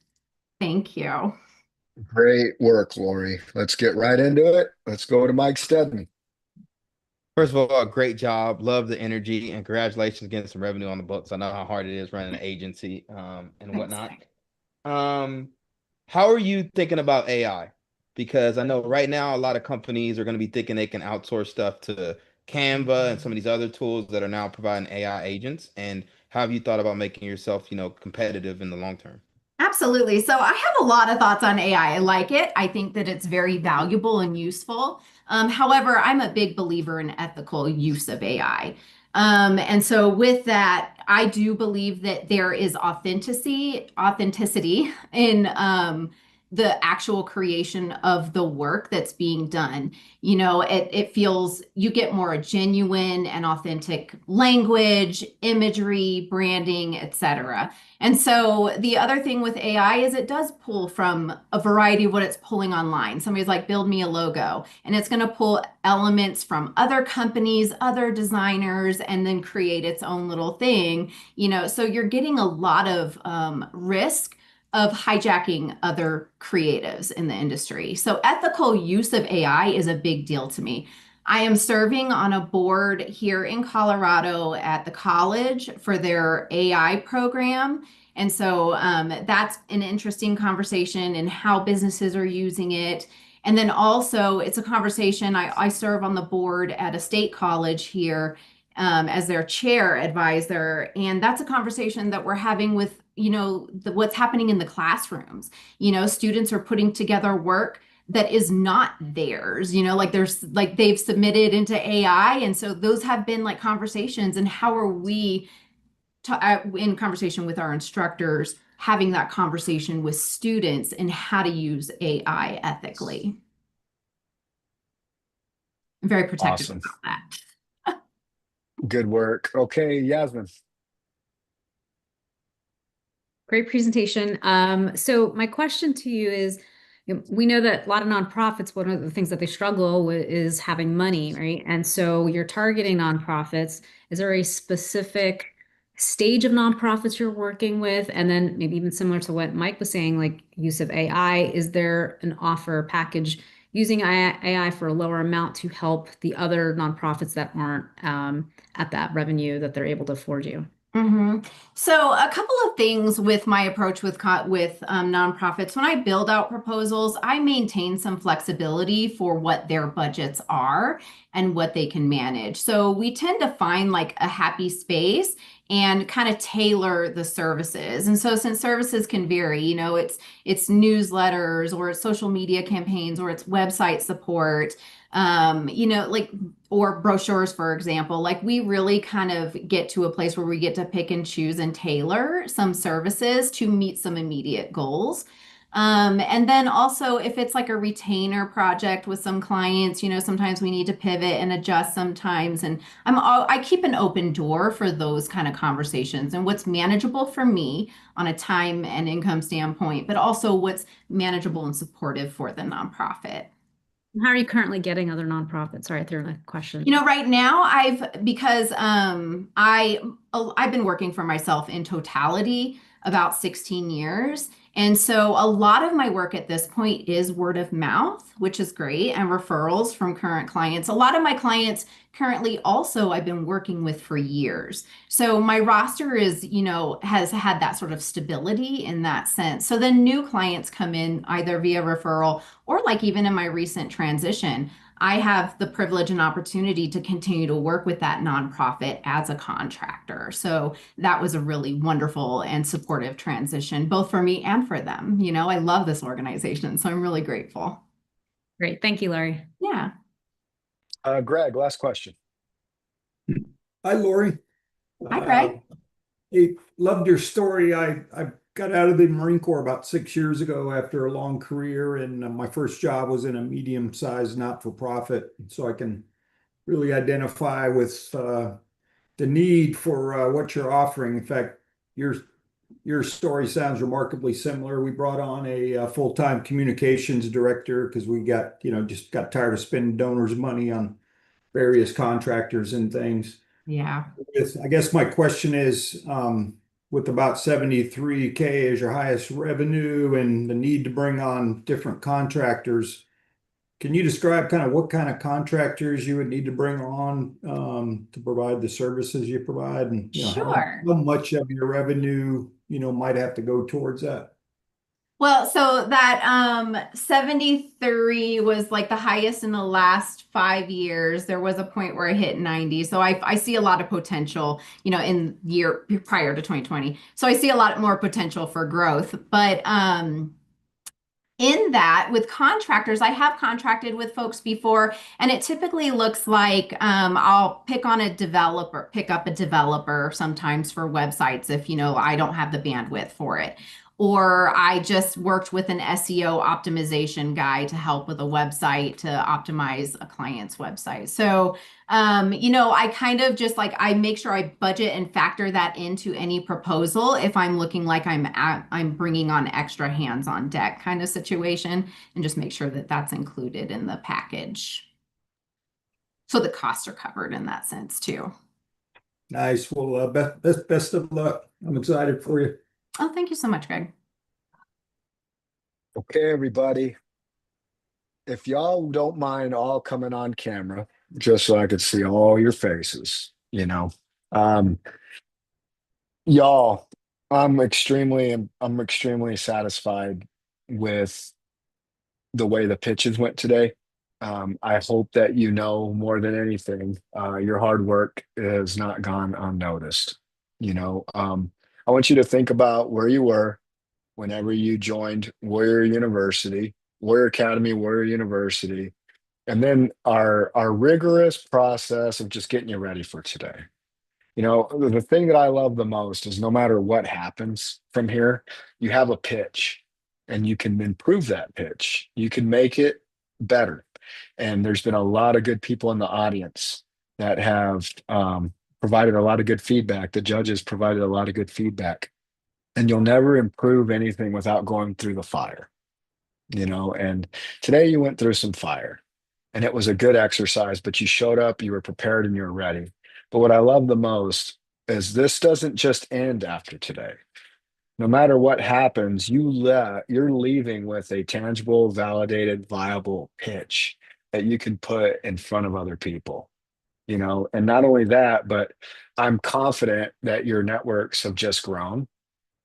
Thank you. Great work, Lori. Let's get right into it. Let's go to Mike Stedman. First of all, great job. Love the energy and congratulations getting some revenue on the books. I know how hard it is running an agency and whatnot. How are you thinking about AI? Because I know right now a lot of companies are going to be thinking they can outsource stuff to Canva and some of these other tools that are now providing AI agents. And how have you thought about making yourself, competitive in the long term? Absolutely. So I have a lot of thoughts on AI. I like it. I think that it's very valuable and useful. However, I'm a big believer in ethical use of AI. And so with that, I do believe that there is authenticity in the actual creation of the work that's being done. It feels you get more genuine and authentic language, imagery, branding, etc. And so the other thing with AI is it does pull from a variety of what it's pulling online. Somebody's like, build me a logo, and it's going to pull elements from other companies, other designers, and then create its own little thing. So you're getting a lot of risk of hijacking other creatives in the industry. So ethical use of AI is a big deal to me. I am serving on a board here in Colorado at the college for their AI program. And so that's an interesting conversation in how businesses are using it. And then also it's a conversation, I serve on the board at a state college here as their chair advisor. And that's a conversation that we're having with what's happening in the classrooms. Students are putting together work that is not theirs, they've submitted into AI. And so those have been like conversations, and how are we in conversation with our instructors, having that conversation with students and how to use AI ethically. I'm very protective about that. Good work. Okay, Yasmin. Great presentation. So my question to you is, we know that a lot of nonprofits, one of the things that they struggle with is having money, right? And so you're targeting nonprofits. Is there a specific stage of nonprofits you're working with? And then maybe even similar to what Mike was saying, like use of AI, is there an offer package using AI for a lower amount to help the other nonprofits that aren't at that revenue that they're able to afford you? So a couple of things with my approach with nonprofits. When I build out proposals, I maintain some flexibility for what their budgets are and what they can manage. So we tend to find like a happy space and kind of tailor the services. And so since services can vary, it's newsletters or it's social media campaigns or it's website support, or brochures, for example, like we really kind of get to a place where we get to pick and choose and tailor some services to meet some immediate goals. And then also if it's like a retainer project with some clients, sometimes we need to pivot and adjust sometimes. And I keep an open door for those kind of conversations and what's manageable for me on a time and income standpoint, but also what's manageable and supportive for the nonprofit. How are you currently getting other nonprofits? Sorry, I threw in a question. Right now because I've been working for myself in totality about 16 years. And so a lot of my work at this point is word of mouth, which is great, and referrals from current clients. A lot of my clients currently also I've been working with for years. So my roster has had that sort of stability in that sense. So then new clients come in either via referral or like even in my recent transition. I have the privilege and opportunity to continue to work with that nonprofit as a contractor. So that was a really wonderful and supportive transition, both for me and for them. I love this organization, so I'm really grateful. Great. Thank you, Laurie. Yeah. Greg, last question. Hi, Lori. Hi, Greg. Hey, loved your story. I got out of the Marine Corps about 6 years ago after a long career, and my first job was in a medium-sized not-for-profit. So I can really identify with the need for what you're offering. In fact, your story sounds remarkably similar. We brought on a full-time communications director because we just got tired of spending donors' money on various contractors and things. Yeah. I guess my question is, with about 73K as your highest revenue and the need to bring on different contractors, can you describe kind of what kind of contractors you would need to bring on to provide the services you provide, and Sure. how much of your revenue might have to go towards that? Well, so that 73 was like the highest in the last 5 years. There was a point where I hit 90. So I see a lot of potential, in year prior to 2020. So I see a lot more potential for growth. But in that, with contractors, I have contracted with folks before, and it typically looks like I'll pick up a developer sometimes for websites if I don't have the bandwidth for it. Or I just worked with an SEO optimization guy to help with a website to optimize a client's website. So, I kind of just I make sure I budget and factor that into any proposal if I'm looking like I'm bringing on extra hands on deck kind of situation, and just make sure that that's included in the package. So the costs are covered in that sense too. Nice. Well, best of luck. I'm excited for you. Oh, thank you so much, Greg. Okay, everybody. If y'all don't mind all coming on camera, just so I could see all your faces, y'all, I'm extremely satisfied with the way the pitches went today. I hope that more than anything, your hard work has not gone unnoticed. I want you to think about where you were whenever you joined Warrior University, Warrior Academy, Warrior University, and then our rigorous process of just getting you ready for today. The thing that I love the most is no matter what happens from here, you have a pitch and you can improve that pitch. You can make it better. And there's been a lot of good people in the audience that have provided a lot of good feedback. The judges provided a lot of good feedback. And you'll never improve anything without going through the fire, and today you went through some fire and it was a good exercise, but you showed up, you were prepared, and you were ready. But what I love the most is this doesn't just end after today. No matter what happens, you're leaving with a tangible, validated, viable pitch that you can put in front of other people. And not only that, but I'm confident that your networks have just grown,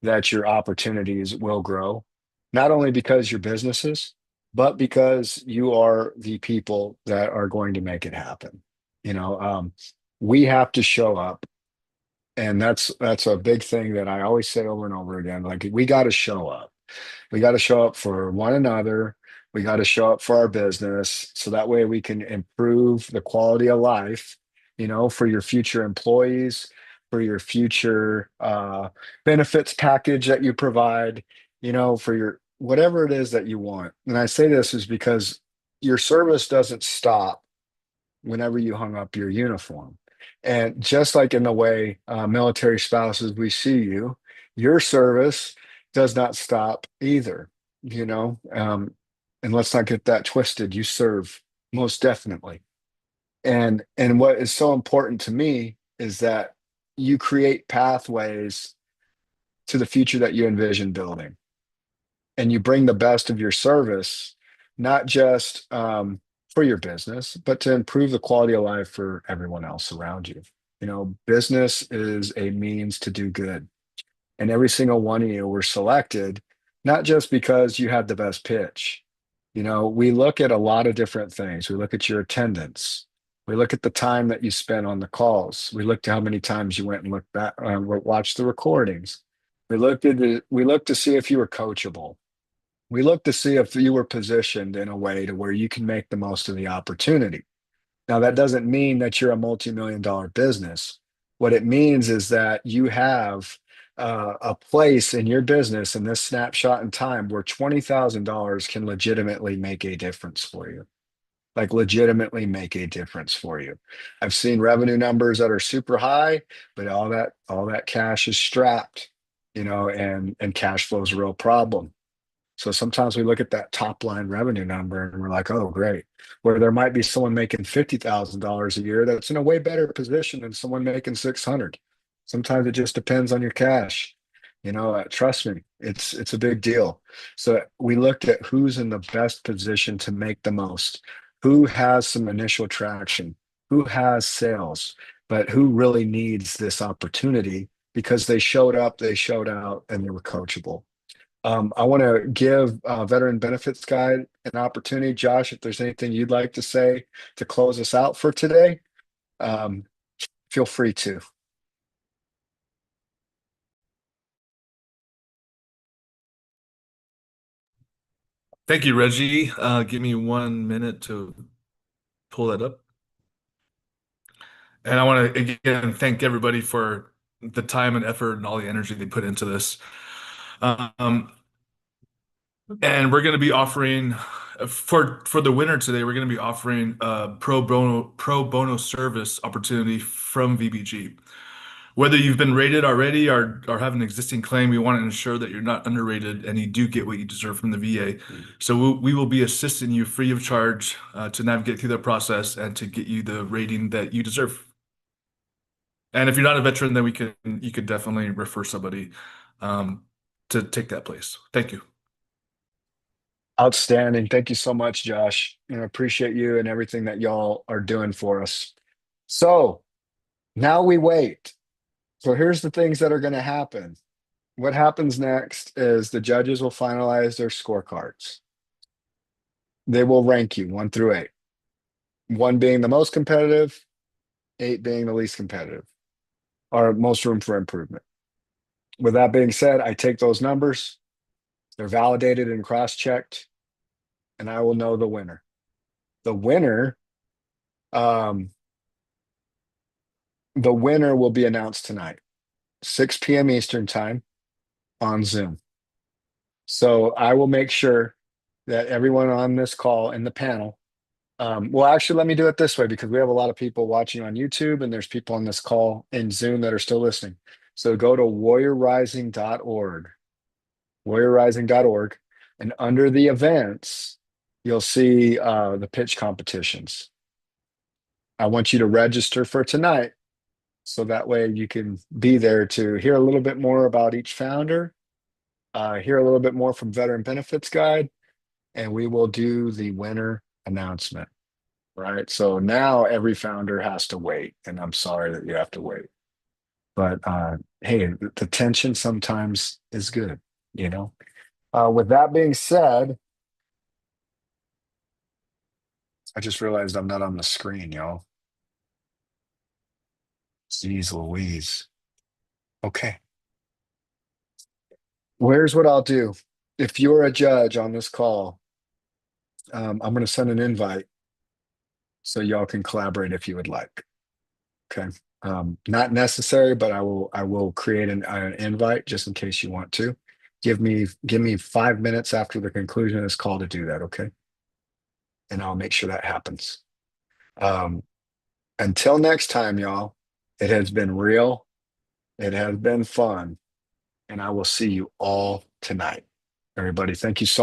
that your opportunities will grow, not only because you're businesses, but because you are the people that are going to make it happen. We have to show up, and that's a big thing that I always say over and over again. Like, we got to show up. We got to show up for one another. We got to show up for our business so that way we can improve the quality of life, for your future employees, for your future benefits package that you provide, for your whatever it is that you want. And I say this is because your service doesn't stop whenever you hung up your uniform. And just like in the way military spouses, we see you, your service does not stop either, you know. And let's not get that twisted. You serve most definitely. And what is so important to me is that you create pathways to the future that you envision building, and you bring the best of your service, not just for your business, but to improve the quality of life for everyone else around you. You know, business is a means to do good. And every single one of you were selected, not just because you had the best pitch. You know, we look at a lot of different things. We look at your attendance. We look at the time that you spent on the calls. We looked at how many times you went and looked back, watched the recordings. We looked to see if you were coachable. We look to see if you were positioned in a way to where you can make the most of the opportunity. Now, that doesn't mean that you're a multi-million dollar business. What it means is that you have a place in your business in this snapshot in time where $20,000 can legitimately make a difference for you. Like legitimately make a difference for you. I've seen revenue numbers that are super high, but all that cash is strapped, you know, and cash flow is a real problem. So sometimes we look at that top line revenue number and we're like, oh, great. Where there might be someone making $50,000 a year that's in a way better position than someone making 600. Sometimes it just depends on your cash. You know, trust me, it's a big deal. So we looked at who's in the best position to make the most, who has some initial traction, who has sales, but who really needs this opportunity because they showed up, they showed out, and they were coachable. I want to give Veteran Benefits Guide an opportunity. Josh, if there's anything you'd like to say to close us out for today, um, feel free to. Thank you, Reggie. Give me 1 minute to pull that up. And I want to again thank everybody for the time and effort and all the energy they put into this. Um, and we're going to be offering for the winner today, we're going to be offering a pro bono service opportunity from VBG. Whether you've been rated already or have an existing claim, we want to ensure that you're not underrated and you do get what you deserve from the VA. So we will be assisting you free of charge to navigate through that process and to get you the rating that you deserve. And if you're not a veteran, then you could definitely refer somebody to take that place. Thank you. Outstanding. Thank you so much, Josh. And I appreciate you and everything that y'all are doing for us. So now we wait. So here's the things that are going to happen. What happens next is the judges will finalize their scorecards. They will rank you 1 through 8. 1 being the most competitive, 8 being the least competitive, or most room for improvement. With that being said, I take those numbers, they're validated and cross-checked, and I will know the winner. The winner, the winner will be announced tonight, 6 p.m. Eastern time on Zoom. So I will make sure that everyone on this call in the panel, well, actually, let me do it this way because we have a lot of people watching on YouTube and there's people on this call in Zoom that are still listening. So go to warriorrising.org, warriorrising.org, and under the events, you'll see the pitch competitions. I want you to register for tonight so that way you can be there to hear a little bit more about each founder, hear a little bit more from Veteran Benefits Guide, and we will do the winner announcement. Right. So now every founder has to wait, and I'm sorry that you have to wait. But hey, the tension sometimes is good, you know. With that being said, I just realized I'm not on the screen, y'all. Jeez Louise. Okay. Here's what I'll do. If you're a judge on this call, I'm going to send an invite so y'all can collaborate if you would like. Okay. Not necessary, but I will create an invite just in case you want to. give me 5 minutes after the conclusion of this call to do that, okay? And I'll make sure that happens. Until next time, y'all, it has been real. It has been fun. And I will see you all tonight. Everybody, thank you so much.